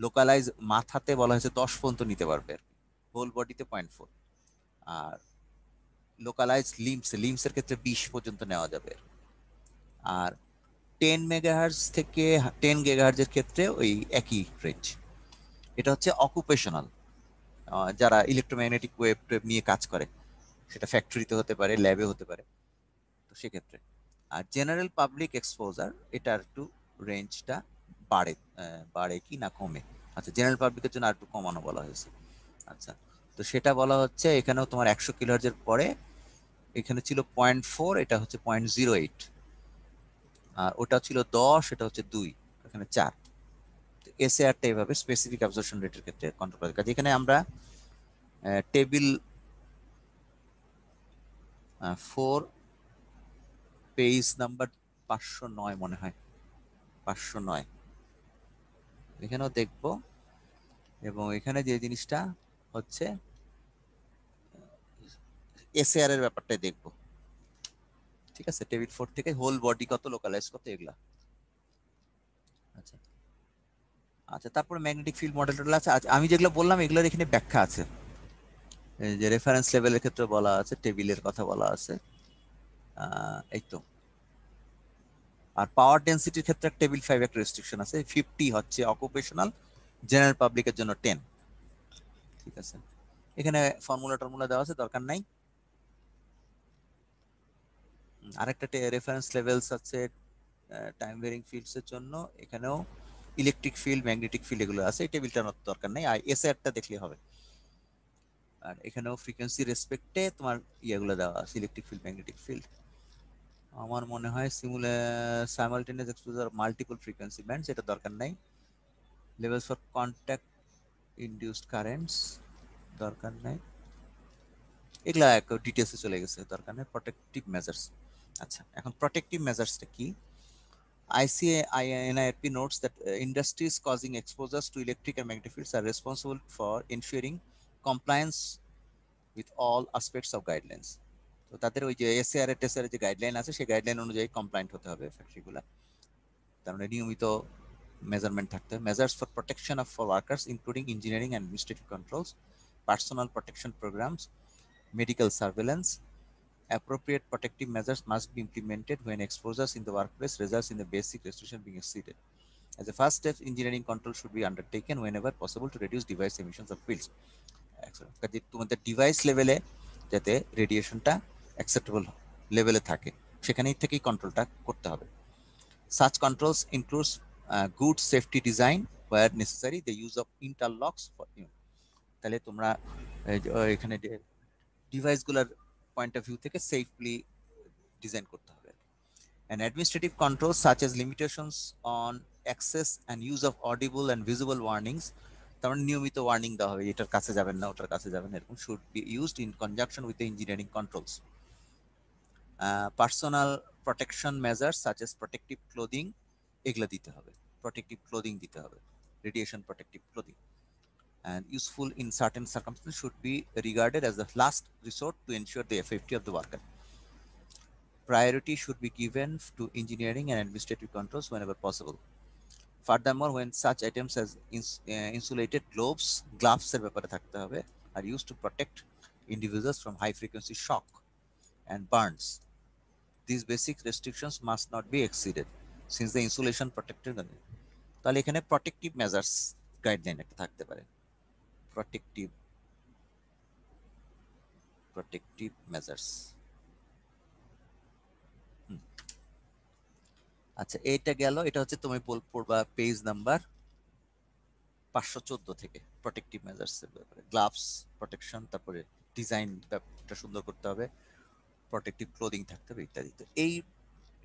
লোকালাইজ মাথাতে বলা হয়েছে 10 পর্যন্ত নিতে পারবে, হোল বডিতে 0.4, আর লোকালাইজ লিম্পস এর ক্ষেত্রে 20 পর্যন্ত নেওয়া যাবে। আর 10 মেগাহার্জ থেকে 10 গিগাহার্জ এর ক্ষেত্রে ওই একই রেঞ্জ। এটা হচ্ছে অকুপেশনাল, যারা ইলেকট্রোম্যাগনেটিক ওয়েভ নিয়ে কাজ করে, সেটা ফ্যাক্টরিতে হতে পারে, ল্যাবে হতে পারে, তো সেক্ষেত্রে। আর জেনারেল পাবলিক এক্সপোজার, এটার একটু রেঞ্জটা বাড়ে, বাড়ে কি না কমে। আচ্ছা, জেনারেল পাবলিকের জন্য আর একটু কমানো বলা হয়েছে। আচ্ছা, তো সেটা বলা হচ্ছে এখানেও তোমার 100 কিলোহার্জের পরে এখানে ছিল 0.4, এটা হচ্ছে 0.08, আর ওটা ছিল 10, এটা হচ্ছে 2, এখানে 4। এসএআরটা এভাবে স্পেসিফিক অ্যাবজর্পশন রেটের ক্ষেত্রে কন্ট্রোল করে কাজে। এখানে আমরা টেবিল 4 পেজ নাম্বার 509 মনে হয়, 509 এখানেও দেখবো। এবং এখানে যে জিনিসটা হচ্ছে এসএআর এর ব্যাপারটাই দেখবো, ঠিক আছে? টেবিল 4 থেকে হোল বডি কত, লোকালাইজ কত, এগুলা। আচ্ছা আচ্ছা, তারপরে ম্যাগনেটিক ফিল্ড মডেলটা আছে। আচ্ছা, আমি যেগুলো বললাম এগুলোর এখানে ব্যাখ্যা আছে, এই যে রেফারেন্স লেভেলের ক্ষেত্রে বলা আছে, টেবিলের কথা বলা আছে, এই তো। আর পাওয়ার ডেনসিটির ক্ষেত্রে টেবিল 5 একটা রেস্ট্রিকশন আছে, 50 হচ্ছে অকুপেশনাল, জেনারেল পাবলিকের জন্য 10, ঠিক আছে? এখানে ফর্মুলা টর্মুলা দেওয়া আছে, দরকার নাই। আরেকটা রেফারেন্স লেভেলস আছে টাইম ভেরিং ফিল্ডস এর জন্য, এখানেও ইলেকট্রিক ফিল্ড, ম্যাগনেটিক ফিল্ড এগুলো আছে, এই টেবিলটার দরকার নেই, আর এসআরটা দেখলে হবে। আর এখানেও ফ্রিকোয়েন্সি রেসপেক্টে তোমার ইয়েগুলো দেওয়া আছে, ইলেকট্রিক ফিল্ড, ম্যাগনেটিক ফিল্ড। আমার মনে হয় simultaneous exposure multiple frequency bands, এটা দরকার নাই। Levels for contact induced currents দরকার নাই, এগুলা ডিটেলসে চলে গেছে, দরকার নেই। প্রোটেক্টিভ মেজার্স, আচ্ছা এখন প্রোটেক্টিভ মেজার্সটা কি? ICNIRP notes that industries causing exposures to electric and magnetic fields are responsible for ensuring compliance with all aspects of guidelines. তো তাদের ওই যে এসএআর এর টেসআর যে গাইডলাইন আছে, সেই গাইডলাইন অনুযায়ী কমপ্লায়েন্ট হতে হবে ফ্যাক্টরিগুলো, তার মানে নিয়মিত মেজারমেন্ট থাকতে হবে। Measures for protection of for workers including engineering and administrative controls, personal protection programs, medical surveillance. Appropriate protective measures must be implemented when exposures in the workplace results in the basic restriction being exceeded. As a first step, engineering control should be undertaken whenever possible to reduce device emissions of fields. কাজে তোমাদের device লেভেলে যাতে রেডিয়েশনটা acceptable লেভেলে থাকে, সেখানেই থেকেই কন্ট্রোলটা করতে হবে। Such controls includes good safety design where necessary, the use of interlocks for you. তাহলে তোমরা এখানে ডিভাইসগুলোর পয়েন্ট অফ ভিউ থেকে সেফলি ডিজাইন করতে হবে। And administrative controls such as limitations on access and use of audible and visible warnings, তার মানে নিয়মিত warning দেওয়া হবে, এটার কাছে যাবেন না, ওটার কাছে যাবেন, এরকম should be used in conjunction with the engineering controls. Personal protection measures such as protective clothing, এগুলা দিতে হবে, protective clothing দিতে হবে, radiation protective clothing, and useful in certain circumstances should be regarded as the last resort to ensure the safety of the worker. Priority should be given to engineering and administrative controls whenever possible. Furthermore, when such items as insulated gloves এর ব্যাপারে থাকতে হবে, are used to protect individuals from high frequency shock and burns. These basic restrictions must not be exceeded since the insulation protected. তাহলে এখানে protective measures guideline একটা থাকতে পারে। protective measures. আচ্ছা, এইটা গেল। এটা হচ্ছে তুমি পড়বা পেজ নাম্বার 514 থেকে প্রোটেক্টিভ মেজার্স এর ব্যাপারে। গ্লাভস প্রোটেকশন, তারপরে ডিজাইন ব্যাপারটা সুন্দর করতে হবে, প্রোটেক্টিভ ক্লোদিং থাকতে হবে ইত্যাদি। তো এই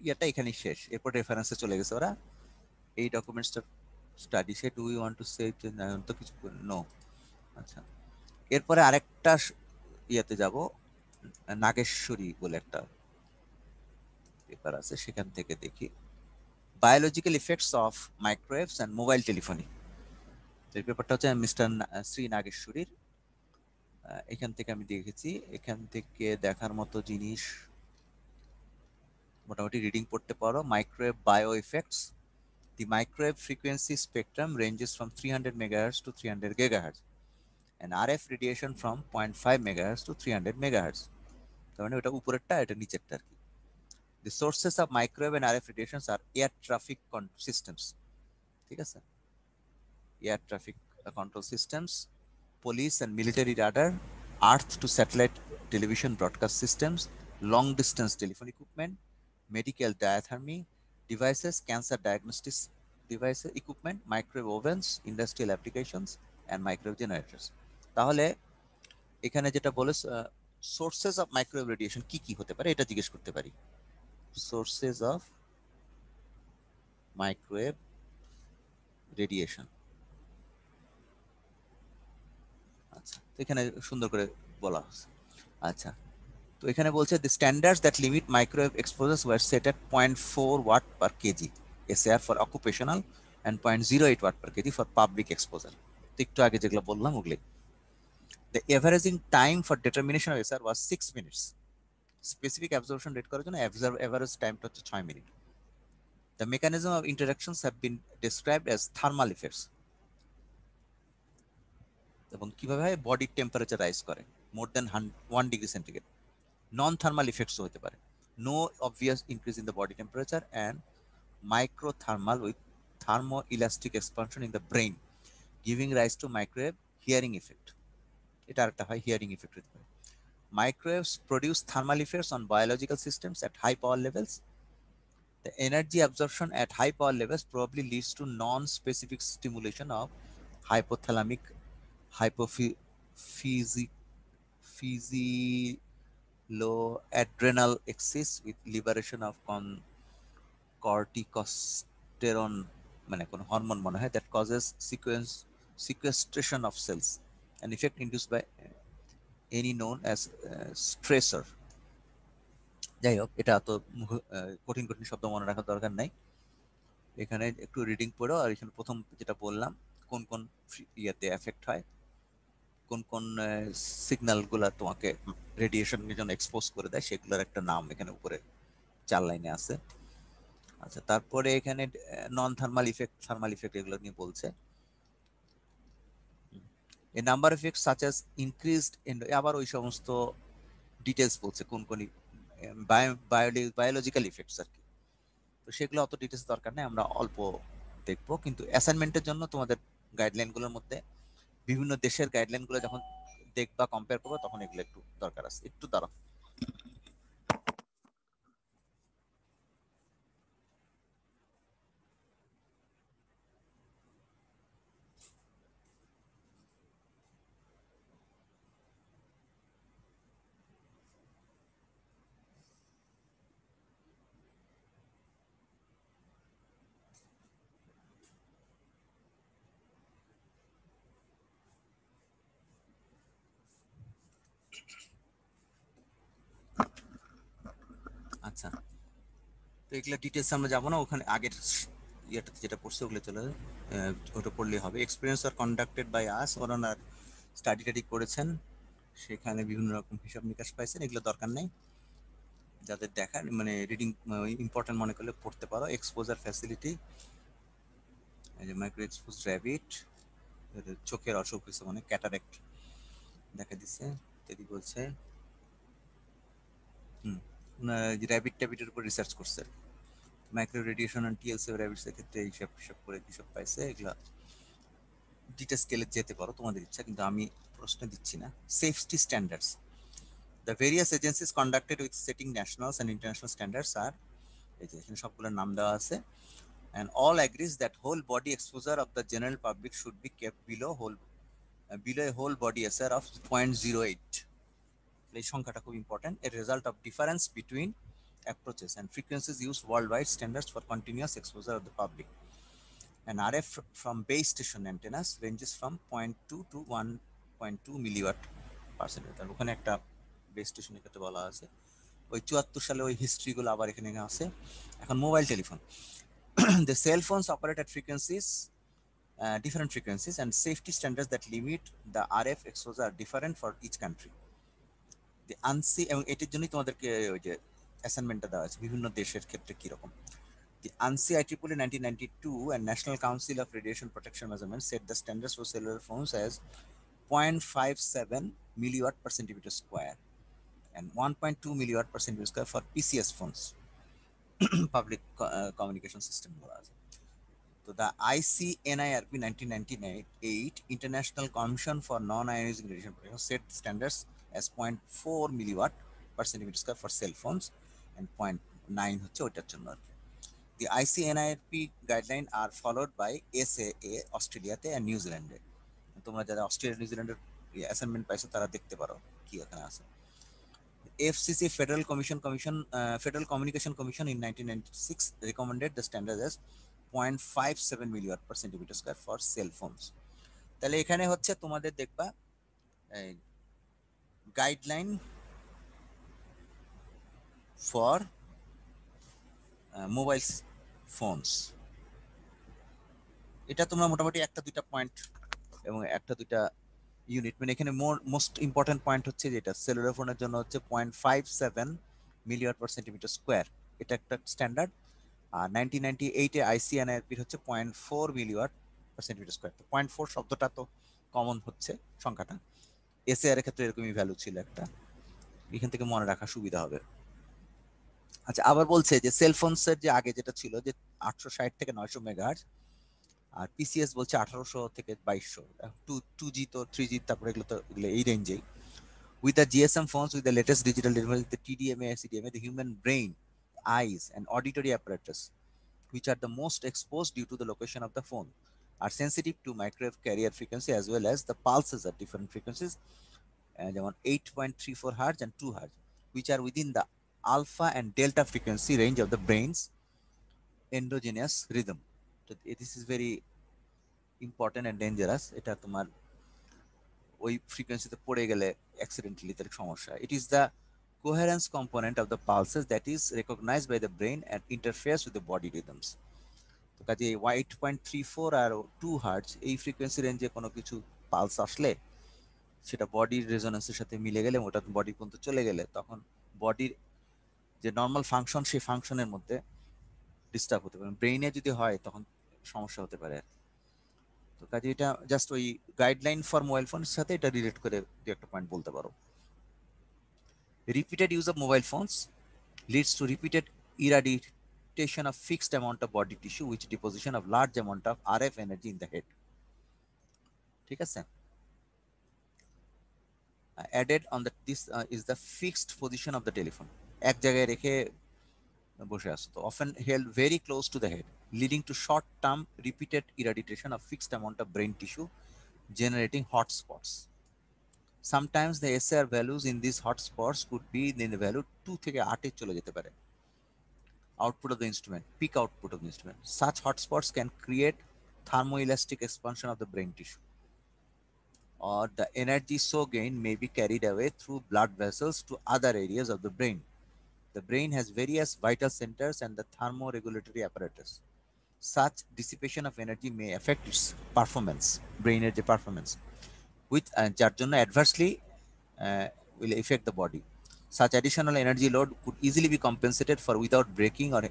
ইয়েটা এখানেই শেষ। এরপর রেফারেন্সে চলে গেছে ওরা। এই ডকুমেন্টসটা study say do you want to say তো কিছু নো। আচ্ছা, এরপরে আরেকটা ইয়েতে যাব, নাগেশ্বরী বলে একটা পেপার আছে, সেখান থেকে দেখি biological effects of microwaves and mobile telephony. এই পেপারটা হচ্ছে মিস্টার শ্রী নাগেশ্বরীর। এখান থেকে আমি দেখেছি, এখান থেকে দেখার মতো জিনিস মোটামুটি রিডিং পড়তে পারো। Microwave bio effects, the microwave frequency spectrum ranges from 300 megahertz to 300 gigahertz and RF radiation from 0.5 megahertz to 300 megahertz. তার মানে ওটা উপরেরটা, এটা নিচেরটা আর কি। The sources of microwave and RF radiations are air traffic systems, ঠিক আছে, air traffic control systems, police and military radar, earth to satellite television broadcast systems, long distance telephone equipment, medical diathermy devices, cancer diagnostics devices, equipment, microwave ovens, industrial applications and microwave generators. তাহলে এখানে যেটা বলে sources of microwave radiation কি কি হতে পারে এটা জিজ্ঞেস করতে পারি। Sources of microwave radiation. আচ্ছা, তো এখানে সুন্দর করে বলা আছে। আচ্ছা, তো এখানে বলছে the standards that limit microwave exposures were set at 0.4 watt per kg SAR for occupational and 0.08 watt per kg for public exposure. তো একটু আগে যেগুলো বললাম ওগুলি। The averaging time for determination of SAR was 6 minutes. Specific absorption rate করার জন্য average টাইমটা হচ্ছে 6 minute. The mechanism of interactions have been described as thermal effects. এবং কিভাবে হয়, বডি টেম্পারেচার রাইজ করে more than 1 degree centigrade. Non-thermal effects হতে পারে, no obvious increase in the body temperature, and microthermal with thermoelastic expansion in the brain giving rise to microwave hearing effect. এটা আরেকটা হয়, hearing effect হতে পারে। Microwaves produce thermal effects on biological systems at high power levels. The energy absorption at high power levels probably leads to non-specific stimulation of hypothalamic hypophysioloadrenal axis with liberation of corticosterone, মানে কোন hormone মনে হয়, that causes sequestration of cells, an effect induced by any known as stressor. যাই হোক, এটা তো কঠিন কঠিন শব্দ মনে রাখার দরকার নাই। এখানে একটু রিডিং পড়ো। আর এখানে প্রথম যেটা বললাম, কোন কোন ইয়াতে এফেক্ট হয়, কোন কোন সিগন্যাল গুলা তোমাকে রেডিয়েশনের জন্য এক্সপোজ করে দেয়, সেগুলোর একটা নাম এখানে উপরে 4 লাইনে আছে। আচ্ছা, তারপরে এখানে non thermal effect, thermal effect এগুলো নিয়ে বলছে। A number of effects such as increased in, আবার ওই সমস্ত ডিটেলস বলছে কোন কোন বায়োলজিক্যাল ইফেক্টস আর কি। তো সেগুলো অত ডিটেলস দরকার নেই, আমরা অল্প দেখবো। কিন্তু অ্যাসাইনমেন্টের জন্য তোমাদের গাইডলাইনগুলোর মধ্যে বিভিন্ন দেশের গাইডলাইনগুলো যখন দেখবা, কম্পেয়ার করবা, তখন এগুলো একটু দরকার আছে। একটু দাঁড়াও। আচ্ছা, তো এগুলো ডিটেলস আমরা যাবো না, ওখানে আগের ইয়েটাতে যেটা পড়ছে ওগুলো চলে ওটা পড়লেই হবে। Experience are conducted by us, ওনার স্টাডি টাডি করেছেন, সেখানে বিভিন্ন রকম হিসাব নিকাশ পাইছেন, এগুলো দরকার নেই। যাদের দেখার মানে রিডিং ইম্পর্টেন্ট মনে করলে পড়তে পারো। এক্সপোজার ফ্যাসিলিটি, এই যে মাইক্রো এক্সপোজ র্যাবিট, চোখের অসুখ হয়েছে, মানে ক্যাটারেক্ট দেখা দিচ্ছে, ইত্যাদি বলছে। র্যাবিট ট্যাবিটের উপর রিসার্চ করছে। Micro radiation and TLC rabbits এর ক্ষেত্রে এইসব করে কিসব পাইছে, এগুলা ডিটেল স্কেলে যেতে পারো তোমাদের ইচ্ছা, কিন্তু আমি প্রশ্ন দিচ্ছি না। Safety standards, the various agencies conducted with setting national and international standards are, এই যে এখানে সবগুলোর নাম দেওয়া আছে, and all agrees that whole body exposure of the general public should be kept below a whole body SR of 0.08. এই সংখ্যাটা খুব important, a result of difference between approaches and frequencies used worldwide standards for continuous exposure of the public. An RF from base station antennas ranges from 0.2 to 1.2 milliwatt per centimeter. ওখানে একটা base স্টেশনের ক্ষেত্রে বলা আছে, ওই 74 সালে ওই হিস্ট্রিগুলো আবার এখানে আছে। এখন mobile telephone, the cell phones operate at frequencies, different frequencies, and safety standards that limit the RF exposure are different for each country. The ANSI, এবং এটির জন্যই তোমাদেরকে ওই যে অ্যাসাইনমেন্টটা দেওয়া আছে বিভিন্ন দেশের ক্ষেত্রে কিরকম। The ANSI IEEE 1992 and National Council of Radiation Protection Measurements set the standards for cellular phones as 0.57 milliwatt per centimeter square and 1.2 milliwatt per centimeter square for PCS phones, public communication system. So the ICNIRP 1998 International Commission for Non-Ionizing Radiation Protection set standards as 0.4 milliwatt per centimeter square for cell phones and 0.9 হচ্ছে ওইটার জন্য। The ICNIRP guidelines are followed by SAA অস্ট্রেলিয়াতে and নিউজিল্যান্ডে। তোমরা যারা Australia নিউজিল্যান্ডের assignment পাইছো তারা দেখতে পারো কি এখানে আছে। FCC Federal Communication Commission in 1996 recommended the standard as 0.57 milliwatt per centimeter square for cell phones. তাহলে এখানে হচ্ছে তোমাদের দেখবা গাইডলাইন ফর মোবাইল ফোনস, এটা তোমরা মোটামুটি একটা দুইটা পয়েন্ট এবং একটা দুইটা ইউনিট, মানে এখানে মোস্ট ইম্পর্টেন্ট পয়েন্ট হচ্ছে যেটা সেলুলার ফোনের জন্য হচ্ছে 0.57 মিলিওয়াট পার সেন্টিমিটার স্কোয়ার, এটা একটা স্ট্যান্ডার্ড। আর 1998 এ আইসিএনআইআরপির হচ্ছে 0.4 মিলিওয়াট পার সেন্টিমিটার স্কোয়ার। 0.4 শব্দটা তো কমন হচ্ছে সংখ্যাটা, এসএআর এর ক্ষেত্রে এরকমই ভ্যালু ছিল একটা, এখান থেকে মনে রাখা সুবিধা হবে। আচ্ছা, আবার বলছে যে সেলফোনসের যে আগে যেটা ছিল যে 860 থেকে 900 মেগাহার্টজ, আর পিসিএস বলছে 1800 থেকে 2200, 2G তো 3G, তারপরে এগুলো তো এগুলো এই রেঞ্জেই। With the GSM phones with the latest digital technology, the TDMA, CDMA, the human brain, eyes, and auditory apparatus, which are the most exposed due to the location of the phone, are sensitive to microwave carrier frequency as well as the pulses at different frequencies, যেমন 8.34 Hz and 2 Hz, which are within the alpha and delta frequency range of the brain's endogenous rhythm. So this is very important and dangerous. এটা তোমার ওই ফ্রিকোয়েন্সিতে পড়ে গেলে accidentally তার সমস্যা। It is the coherence component of the pulses that is recognized by the brain and interferes with the body rhythms. তো কাজে 8.34 আর 2 হার্টজ এই ফ্রিকোয়েন্সি রেঞ্জে কোনো কিছু পালস আসলে সেটা বডির রেজোনেন্সের সাথে মিলে গেলে, ওটা বডি পর্যন্ত চলে গেলে, তখন বডির যে নর্মাল ফাংশন সেই ফাংশনের মধ্যে ডিস্টার্ব হতে পারে। ব্রেইনে যদি হয় তখন সমস্যা হতে পারে। তো কাজে এটা জাস্ট ওই গাইডলাইন ফর মোবাইল ফোনের সাথে এটা রিলেট করে দু একটা পয়েন্ট বলতে পারো। Repeated use of mobile phones leads to repeated irradiation of fixed amount of body tissue, which deposition of large amount of RF energy in the head. ঠিক আছে, added on the this is the fixed position of the telephone, এক জায়গায় রেখে বসে আছে, তো often held very close to the head, leading to short term repeated irradiation of fixed amount of brain tissue, generating hot spots. Sometimes the SR values in these hot spots could be in the value 2 থেকে 8 এ চলে যেতে পারে। Output of the instrument, peak output of the instrument. Such hotspots can create thermoelastic expansion of the brain tissue, or the energy so gained may be carried away through blood vessels to other areas of the brain. The brain has various vital centers and the thermoregulatory apparatus. Such dissipation of energy may affect its performance, brain energy performance, which যার জন্য adversely will affect the body. Such additional energy load could easily be compensated for without breaking or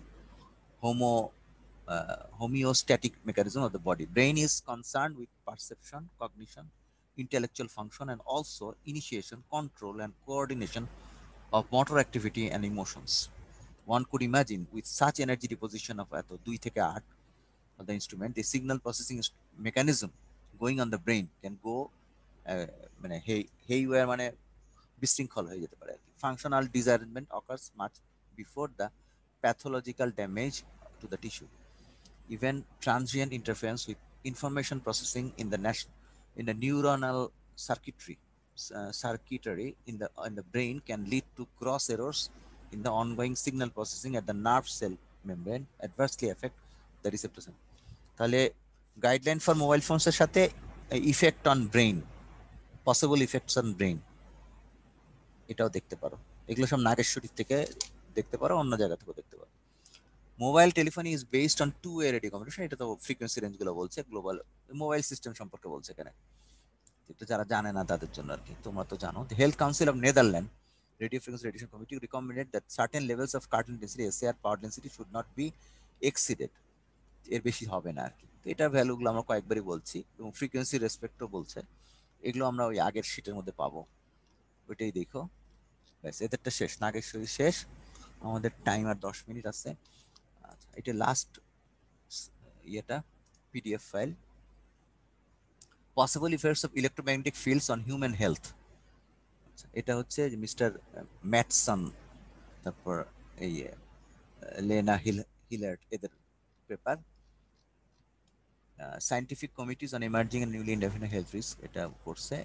homeostatic mechanism of the body. Brain is concerned with perception, cognition, intellectual function, and also initiation, control, and coordination of motor activity and emotions. One could imagine with such energy deposition of 2 থেকে 8 of the instrument, the signal processing mechanism going on the brain can go মানে haywire মানে বিশৃঙ্খল হয়ে যেতে পারে আর কি। Functional disarrangement occurs much before the pathological damage to the tissue. Even transient interference with information processing in the neuronal circuitry in the brain can lead to cross errors in the ongoing signal processing at the nerve cell membrane, adversely affect the receptor cell. তাহলে guideline for mobile ফোনসের সাথে effect on brain, possible effects on brain, এটাও দেখতে পারো। এগুলো সব নাগেশ্বরী থেকে দেখতে পারো, অন্য জায়গা থেকেও দেখতে পারো। Mobile telephony is based on two way radio communication, এটা তো ফ্রিকোয়েন্সি রেঞ্জ গুলো বলছে, গ্লোবাল মোবাইল সিস্টেম সম্পর্কে বলছে এখানে, কিন্তু যারা জানে না তাদের জন্য আর কি। তোমরা তো জানো, the Health Council of Netherlands Radio Frequency Radiation Committee recommended that certain levels of current density SAR power density should not be exceeded, এর বেশি হবে না আর কি। তো এটা ভ্যালুগুলো আমরা কয়েকবারই বলছি, এবং ফ্রিকোয়েন্সি রেসপেক্টও বলছে, এগুলো আমরা ওই আগের শীটের মধ্যে পাবো, ওইটাই দেখো। ব্যাস, এদেরটা শেষ, নাগেশ্বরী শেষ, আমাদের টাইম আর 10 মিনিট আছে। আচ্ছা, এটা লাস্ট ইয়েটা PDF file, possible effects of electromagnetic fields on human health. এটা হচ্ছে মিস্টার ম্যাটসন, তারপর এই লেনা হিলার্ট, এদের পেপার। Scientific committees on emerging and newly indefinite health risk, এটা করছে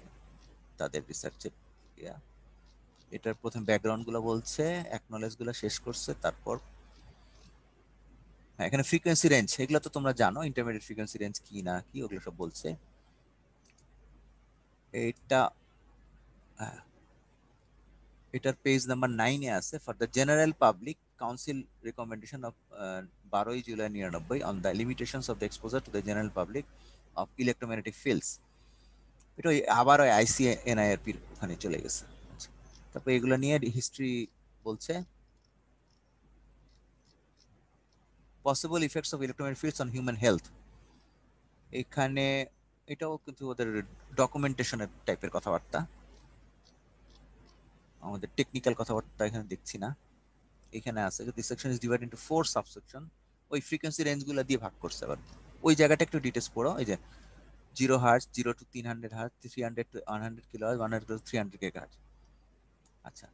তাদের রিসার্চের ইয়া। এটার প্রথম ব্যাকগ্রাউন্ড গুলো বলছে, অ্যাকনোলেজ গুলো শেষ করছে, তারপর এখানে ফ্রিকোয়েন্সি রেঞ্জ, এগুলো তো তোমরা জানো, ইন্টারমিডিয়েট ফ্রিকোয়েন্সি রেঞ্জ কি না কি, ওগুলো সব বলছে। এটা এটার পেজ নাম্বার 9-এ আছে, for the general public council recommendation of 12 July 99 on the limitations of the exposure to the general public of electromagnetic fields. এটা আবার ওই আইসিএনআইআরপির ওখানে চলে গেছে। তারপর এগুলো নিয়ে হিস্ট্রি বলছে, possible effects of electromagnetic fields on human health. এখানে এটাও কিন্তু ওদের ডকুমেন্টেশনের টাইপের কথাবার্তা, আমাদের টেকনিক্যাল কথাবার্তা এখানে দেখছি না। এখানে আছে this section is divided into 4 subsection, ওই ফ্রিকোয়েন্সি রেঞ্জগুলো দিয়ে ভাগ করছে। আবার ওই জায়গাটা একটু ডিটেইলস পড়ো, এই যে 0 hertz, 0 to 300 hertz, 300 to 100 kilo hertz, 100 to 300 gigahertz. আচ্ছা,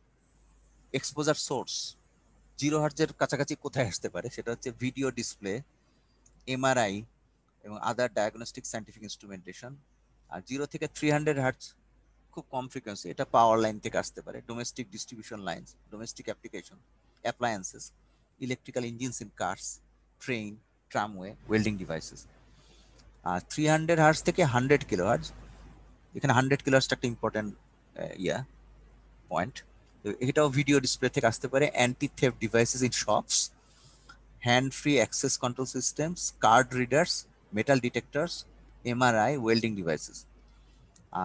এক্সপোজার সোর্স 0 হার্টজের কাছাকাছি কোথায় আসতে পারে, সেটা হচ্ছে ভিডিও ডিসপ্লে, এমআরআই এবং আদার ডায়াগনস্টিক সায়েন্টিফিক ইনস্ট্রুমেন্টেশন। আর 0 থেকে 300 হার্টজ খুব কম ফ্রিকোয়েন্সি, এটা পাওয়ার লাইন থেকে আসতে পারে, domestic distribution lines, domestic application, appliances, electrical engines in cars, train, tramway, welding devices. আর 300 হার্টজ থেকে 100 কিলো হার্টজ, এখানে 100 কিলো হার্টজটা একটা ইম্পর্টেন্ট পয়েন্ট। এটাও ভিডিও ডিসপ্লে থেকে আসতে পারে, anti theft devices in shops, hand free access control systems, card readers, metal detectors, MRI, welding devices.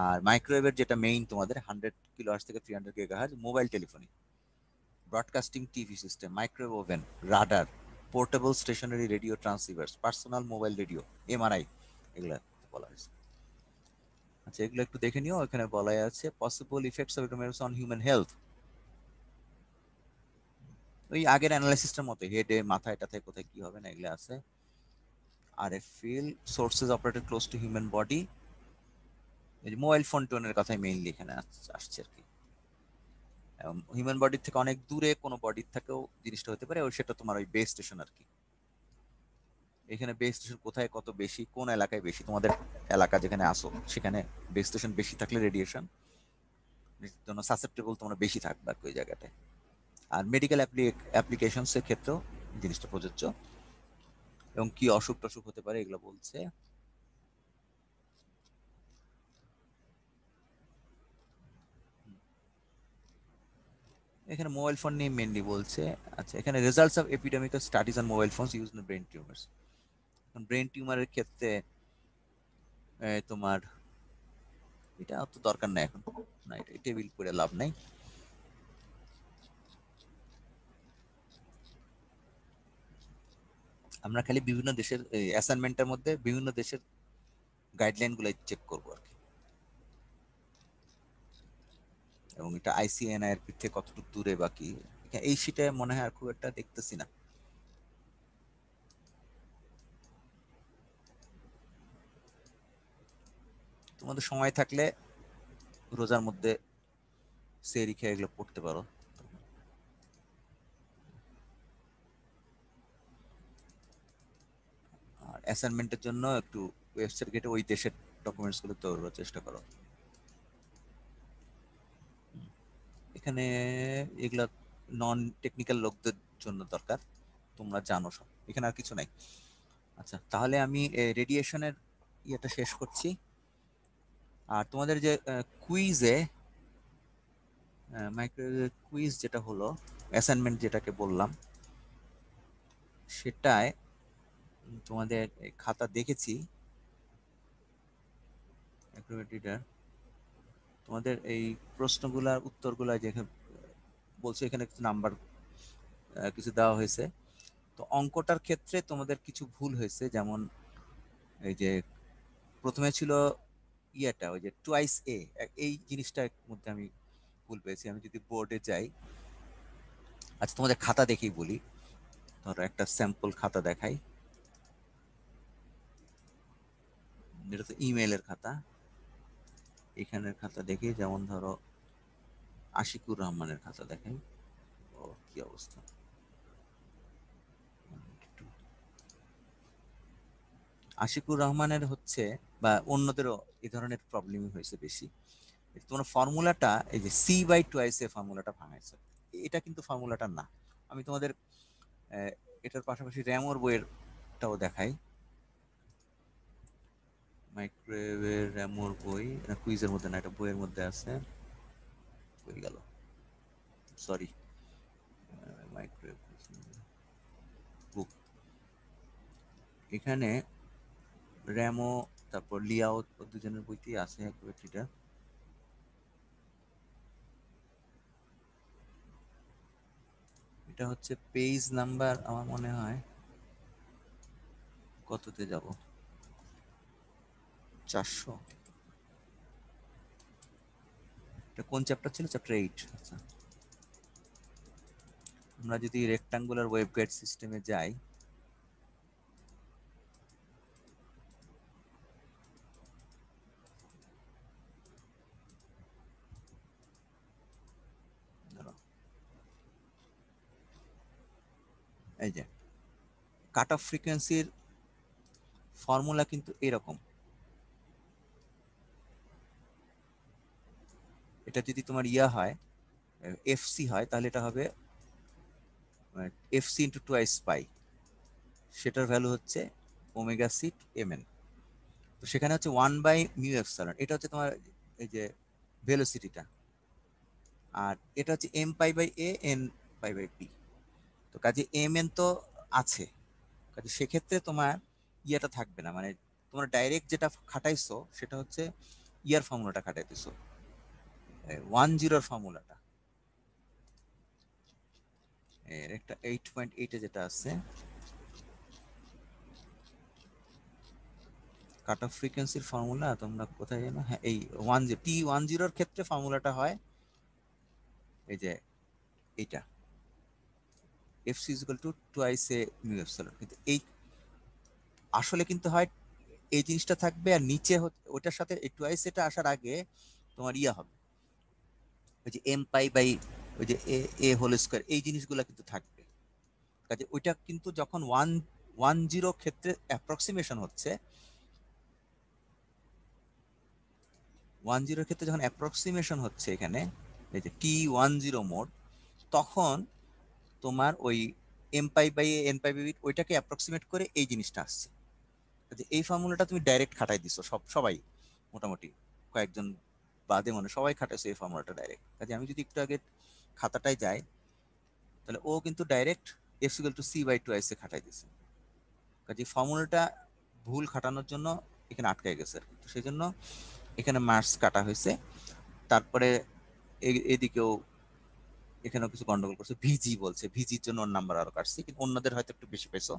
আর মাইক্রোওয়েভের যেটা মেইন তোমাদের 100 কিলো হার্টজ থেকে 300 gigahertz, mobile telephony, broadcasting TV system, microwave oven, radar, portable stationary radio transceivers, personal mobile radio, MRI, এগুলো বলা হয়েছে। আচ্ছা, এগুলো একটু দেখে নিও, এখানে বলা আছে possible effects of electromagnetic on human health. ওই আগের অ্যানালাইসিসটার মতো, হেডে, মাথায় টাথায় কোথায় কি হবে না, এগুলো আছে। আর a field sources operated close to human body, এই যে মোবাইল ফোন টোনের কথাই মেইনলি এখানে আসছে আর কি। হিউম্যান বডির থেকে অনেক দূরে কোনো বডির থেকেও জিনিসটা হতে পারে, সেটা তোমার ওই বেস স্টেশন আর কি। এখানে বেস স্টেশন কোথায় কত বেশি, কোন এলাকায় বেশি, তোমাদের এলাকা যেখানে আসো সেখানে বেস স্টেশন বেশি থাকলে রেডিয়েশন জন্য সাসেপ্টেবল তোমরা বেশি থাকবে আর কি ওই জায়গাটায়। আর মেডিকেল অ্যাপ্লিকেশনস এর ক্ষেত্রেও জিনিসটা প্রযোজ্য, এবং কি অসুখ টসুখ হতে পারে এগুলো বলছে। এখানে মোবাইল ফোন নিয়ে মেনলি বলছে। আচ্ছা, এখানে results of epidemical studies on mobile phones used in brain tumours. Brain টিউমারের ক্ষেত্রে তোমার এটা অত দরকার নাই এখন, না এটা টেবিল করে লাভ নাই। আমরা খালি বিভিন্ন দেশের অ্যাসাইনমেন্টের মধ্যে বিভিন্ন দেশের গাইডলাইন গুলো চেক করবো আর কি, এবং এটা আইসিএনআই এর থেকে কতটুকু দূরে বাকি এই শীটে মনে হয় আর খুব একটা দেখতেছি না। তোমাদের সময় থাকলে রোজার মধ্যে সেহরি খেয়ে এগুলো পড়তে পারো। আর অ্যাসাইনমেন্টের জন্য একটু ওয়েবসাইট ঘেটে ওই দেশের ডকুমেন্টস গুলো তৈরি করার চেষ্টা করো। এখানে এগুলা নন টেকনিক্যাল লোকদের জন্য দরকার, তোমরা জানো সব, এখানে আর কিছু নাই। আচ্ছা, তাহলে আমি রেডিয়েশনের ইয়েটা শেষ করছি। আর তোমাদের যে কুইজে মাইক্রোওয়েভ কুইজ যেটা হলো, অ্যাসাইনমেন্ট যেটাকে বললাম, সেটায় তোমাদের খাতা দেখেছি তোমাদের এই প্রশ্নগুলার উত্তরগুলা যেখানে বলছে এখানে কিছু নাম্বার কিছু দেওয়া হয়েছে। তো অঙ্কটার ক্ষেত্রে তোমাদের কিছু ভুল হয়েছে, যেমন এই যে প্রথমে ছিল ইয়েটা ওই যে টুয়াইস এ, এই জিনিসটার মধ্যে আমি ভুল পেয়েছি। আমি যদি বোর্ডে যাই, আচ্ছা তোমাদের খাতা দেখেই বলি, ধরো একটা স্যাম্পল খাতা দেখাই, এটা তো ইমেলের খাতা। এখানের খাতা দেখি, যেমন ধরো আশিকুর রহমানের খাতা দেখাই। ও কি অবস্থা, আশিকুর রহমানের হচ্ছে বা অন্যদেরও এই ধরনের প্রবলেমই হয়েছে বেশি। তোমার ফর্মুলাটা এই যে সি বাই টুয়াইস এ ফর্মুলাটা ভাঙাইছে, এটা কিন্তু ফর্মুলাটা না। আমি তোমাদের এটার পাশাপাশি র্যামোর বইয়েরটাও দেখাই। মাইক্রোওয়েভের র্যামোর বই, কুইজের মধ্যে না, এটা বইয়ের মধ্যে আছে, হয়ে গেল, সরি, মাইক্রোওয়েভ বুক। এখানে র্যামো তারপর লিয়াও দুজনের বইতেই আছে এটা। এটা হচ্ছে পেজ নাম্বার, আমার মনে হয় কততে যাব, 400। এটা কোন চ্যাপ্টার ছিল? চ্যাপ্টার 8। আচ্ছা, আমরা যদি রেক্টাঙ্গুলার ওয়েবগাইড সিস্টেমে যাই, এই যে কাট অফ ফ্রিকোয়েন্সির ফর্মুলা কিন্তু এরকম। এটা যদি তোমার ইয়া হয়, এফসি হয়, তাহলে এটা হবে এফসি ইন্টু টুয়াইস পাই, সেটার ভ্যালু হচ্ছে ওমেগা সি এম এন। তো সেখানে হচ্ছে 1/μ এপসাইলন, এটা হচ্ছে তোমার এই যে ভেলোসিটিটা, আর এটা হচ্ছে M pi by A N pi by P. তো কাজে এম এন তো আছে, কাজে সেক্ষেত্রে তোমার ইয়েটা থাকবে না, মানে তোমরা ডাইরেক্ট যেটা খাটাইছো সেটা হচ্ছে ইয়ার ফর্মুলাটা খাটাইতেছো, 10 ফর্মুলাটা, এর একটা 8.8 যেটা আছে কাট অফ ফ্রিকোয়েন্সির ফর্মুলা, তোমরা কোথায় জানো, হ্যাঁ এই 10 ক্ষেত্রে ফর্মুলাটা হয় এই যে এইটা, FC equal to twice A mu epsilon. কিন্তু এই আসলে কিন্তু হয় এই জিনিসটা থাকবে, আর নিচে ওটার সাথে এই টুয়াইস এটা আসার আগে তোমার ইয়া হবে ওই যে এম পাই বাই ওই যে এ এ হোল স্কয়ার, এই জিনিসগুলো কিন্তু থাকবে। কাজে ওইটা কিন্তু যখন 110 ক্ষেত্রে অ্যাপ্রক্সিমেশন হচ্ছে, 10 ক্ষেত্রে যখন অ্যাপ্রক্সিমেশন হচ্ছে এখানে এই যে T10 মোড, তখন তোমার ওই M pi by N pi by ওইটাকে অ্যাপ্রক্সিমেট করে এই জিনিসটা আসছে। এই ফর্মুলাটা তুমি ডাইরেক্ট খাটাই দিছো, সবাই মোটামুটি, কয়েকজন বাদে মনে সবাই খাটাইছো এই ফর্মুলাটা ডাইরেক্ট। কাজে আমি যদি একটু আগে খাতাটায় যাই, তাহলে ও কিন্তু direct X equal to C by two A খাটাই দিছে। কাজে ফর্মুলাটা ভুল খাটানোর জন্য এখানে আটকায় গেছে, তো সেই জন্য এখানে মার্কস কাটা হয়েছে। তারপরে এদিকেও এখানেও কিছু গন্ডগোল করছে, ভিজি বলছে, ভিজির জন্য ওর নাম্বার আরো কাটছে, কিন্তু অন্যদের হয়তো একটু বেশি পেয়েছো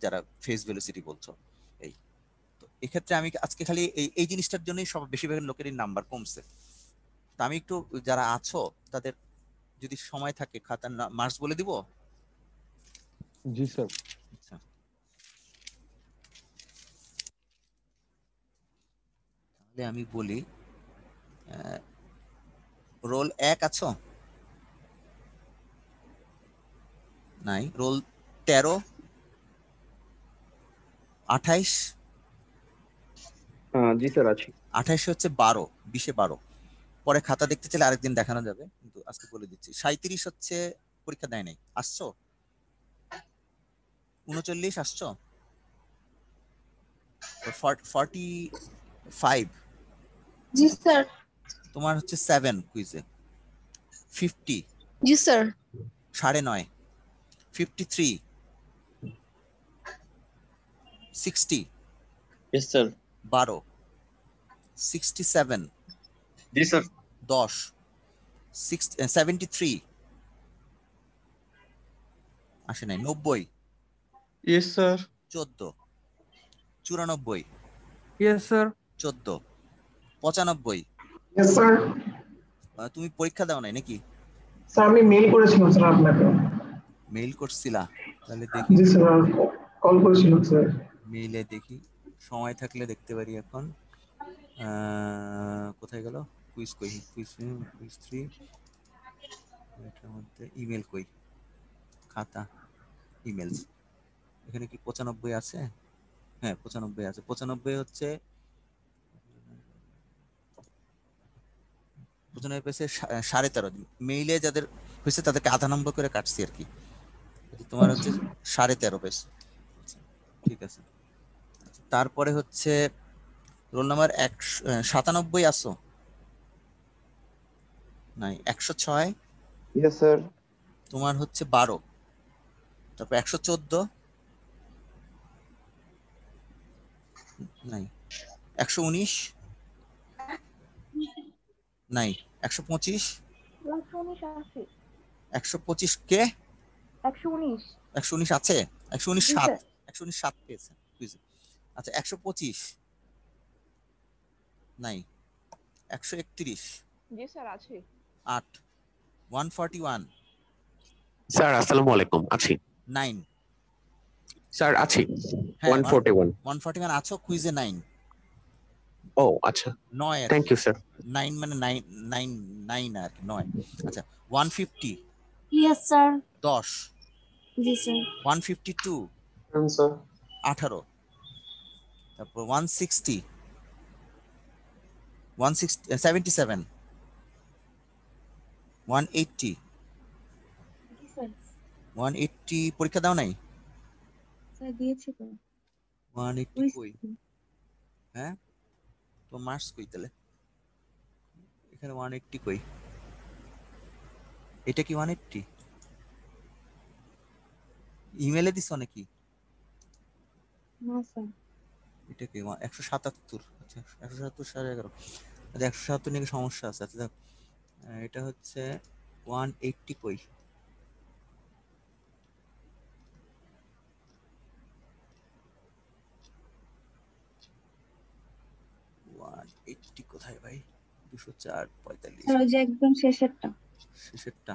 যারা ফেস ভেলোসিটি বলছো। এই তো এক্ষেত্রে আমি আজকে খালি এই এই জিনিসটার জন্যই সব বেশিরভাগ লোকেরই নাম্বার কমছে। তো আমি একটু যারা আছো তাদের যদি সময় থাকে খাতার মার্কস বলে দিব। জি স্যার। আচ্ছা, আমি বলি রোল 1 আছো? নাই। রোল 13, 28? জি স্যার আছি। 28 হচ্ছে 12, 20-এ 12। পরে খাতা দেখতে চাইলে আরেকদিন দেখানো যাবে, কিন্তু আজকে বলে দিচ্ছি। 37 হচ্ছে পরীক্ষা দেয় নাই, আসছো? 39 আসছো? 45 জি স্যার। তোমার হচ্ছে 7 কুইজে। 50 জি স্যার। 9.5। 53, 60 yes sir. 12, 67 জি স্যার। 10, 73 আসে নাই। 90, yes sir. 14, 94, yes sir. 14, 95। Yes, sir. তুমি পরীক্ষা দাও নাই নাকি? স্যার আমি মেইল করেছিলাম স্যার আপনাকে। মেইল করছিলা? তাহলে দেখি জি স্যার, কল করেছিলাম স্যার। মেইলে দেখি, সময় থাকলে দেখতে পারি এখন। কোথায় গেল কুইজ? কই কুইজ? কুইজ 3 এটার মধ্যে ইমেল কই? খাতা, ইমেলস। এখানে কি 95 আছে? হ্যাঁ 95 আছে। 95 হচ্ছে 95 পেয়েছে 13.5। মেইলে যাদের হয়েছে তাদেরকে আধা নম্বর করে কাটছি আর কি। তোমার হচ্ছে 13.5 পেয়েছে। ঠিক আছে। তারপরে হচ্ছে রোল নাম্বার 97 আসো? নাই। 106? Yes sir. তোমার হচ্ছে 12। তারপর 114? নাই। 119? নাই। 125? 119 আছে। 125 কে? 119। 119 আছে? 119 জি 7। স্যার। 119 7 পেয়েছে বুঝলি। আচ্ছা 125? নাই। 131? জি স্যার আছে। 8। 141? স্যার আসসালামু আলাইকুম, আছি 9। স্যার, আছি হ্যাঁ 141। 141 আছো কুইজে 9। ও আচ্ছা, 9 আর থ্যাংক ইউ স্যার। 9 মানে 9 9 9 আর কি 9। আচ্ছা 150? Yes sir. 10। জি স্যার। 152? স্যার। 18। তারপর 160? 160 77? 180? জি স্যার। 180 পরীক্ষা দাও নাই? স্যার দিয়েছি তো। 180 কই? হ্যাঁ তো মার্কস কই তাহলে? এখানে 180 কই? এটা কি 180? ইমেলে দিছো নাকি? না স্যার। এটা কি 177? আচ্ছা 177 11.5। আচ্ছা 177 নিয়ে সমস্যা আছে। আচ্ছা এটা হচ্ছে 180 কই? কোথায় ভাই? 204 45 স্যার ওই যে একদম শেষেরটা। শেষেরটা?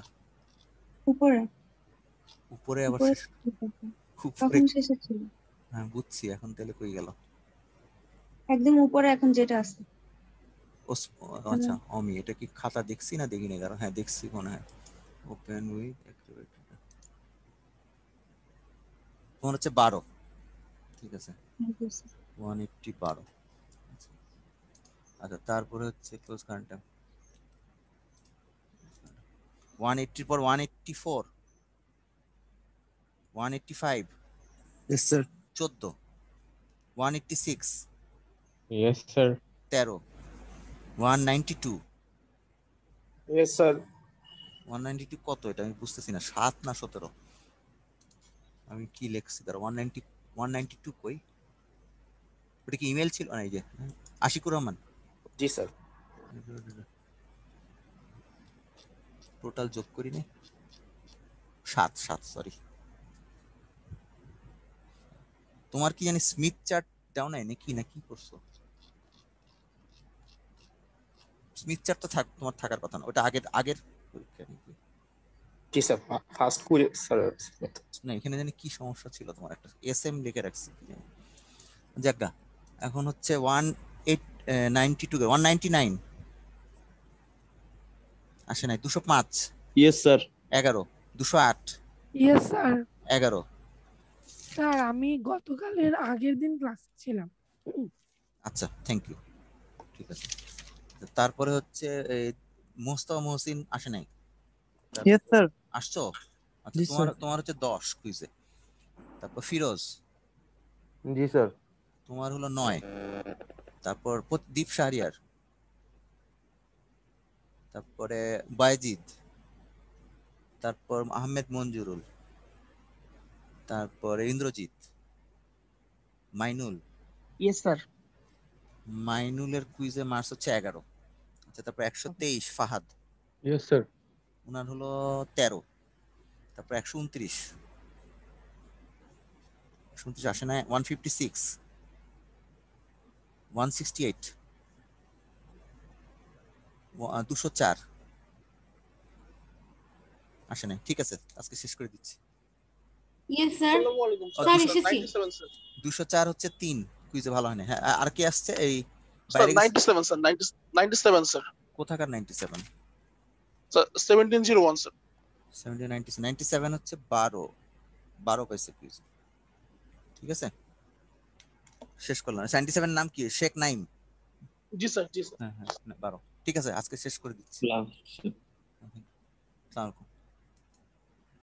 উপরে। উপরে আবার উপরে শেষ? উপরে? তখন শেষে ছিল। হ্যাঁ বুঝছি, এখন তাহলে কই গেল? একদম উপরে এখন যেটা আছে। আচ্ছা অমি, এটা কি খাতা দেখছি না দেখিনি? কারণ হ্যাঁ দেখছি মনে হয়। Open with activated. তোমার হচ্ছে 12। ঠিক আছে 180 12। আচ্ছা তারপরে হচ্ছে ক্লোজ কারেন্ট 180 পর 184? 185? Yes sir. 14? 186? Yes, sir. 13? 192? Yes, sir. 192 কত? এটা আমি বুঝতেছি না, 7 না 17? আমি কি লিখছি তার? 192 কই? ওটা কি ইমেল ছিল না? এই যে আশিকুর রহমান। জি স্যার। টোটাল যোগ করি নি। 7 7 সরি। তোমার কি জানি স্মিথ চার্ট দাও নাই নাকি, না কি করছো? স্মিথ চার্ট তো তোমার থাকার কথা না, ওটা আগের আগের পরীক্ষা নাকি? জি স্যার, ফার্স্ট কুড়ি স্যার। না এখানে জানি কি সমস্যা ছিল, তোমার একটা এসএম লিখে রাখছি কি জানি। যাজ্ঞা এখন হচ্ছে 92 199 আসে নাই। 205 Yes, sir. 11 208 yes sir 11 sir আমি গতকালের আগের দিন ক্লাস ছিলাম। আচ্ছা, থ্যাংক ইউ। ঠিক আছে, তারপরে হচ্ছে মোস্তফা মহসিন আসে নাই। Yes sir. আসছো? আচ্ছা, জি, তোমার স্যার। তোমার হচ্ছে 10 কুইজে। তারপর ফিরোজ, জি স্যার। তোমার হলো 9। তারপর দীপ শাহরিয়ার, তারপরে বায়েজিদ, তারপর আহমেদ মঞ্জুরুল, তারপরে ইন্দ্রজিৎ, মাইনুল। Yes sir. মাইনুলের কুইজে মার্কস হচ্ছে 11। আচ্ছা, তারপর 123 ফাহাদ, ইয়েস স্যার। ওনার হলো 13। তারপর 129 আসে না। 156 168 204 আসে না। ঠিক আছে, আজকে শেষ করে দিচ্ছি। Yes sir. ও, স্যার 200 এসেছি। 204 হচ্ছে 3 কুইজে ভালো হয়নি। হ্যাঁ, আর কি আসছে এই স্যার বাইরে গেছে? 97 স্যার 97 স্যার কোথাকার 97? স্যার 1701 স্যার 97 হচ্ছে 12 পাইছে কুইজ। ঠিক আছে, শেষ করলাম। 97 নাম কি? শেখ নাইম। জি স্যার জি স্যার হ্যাঁ হ্যাঁ, 12। ঠিক আছে, আজকে শেষ করে দিচ্ছি। Love. আসসালামু আলাইকুম।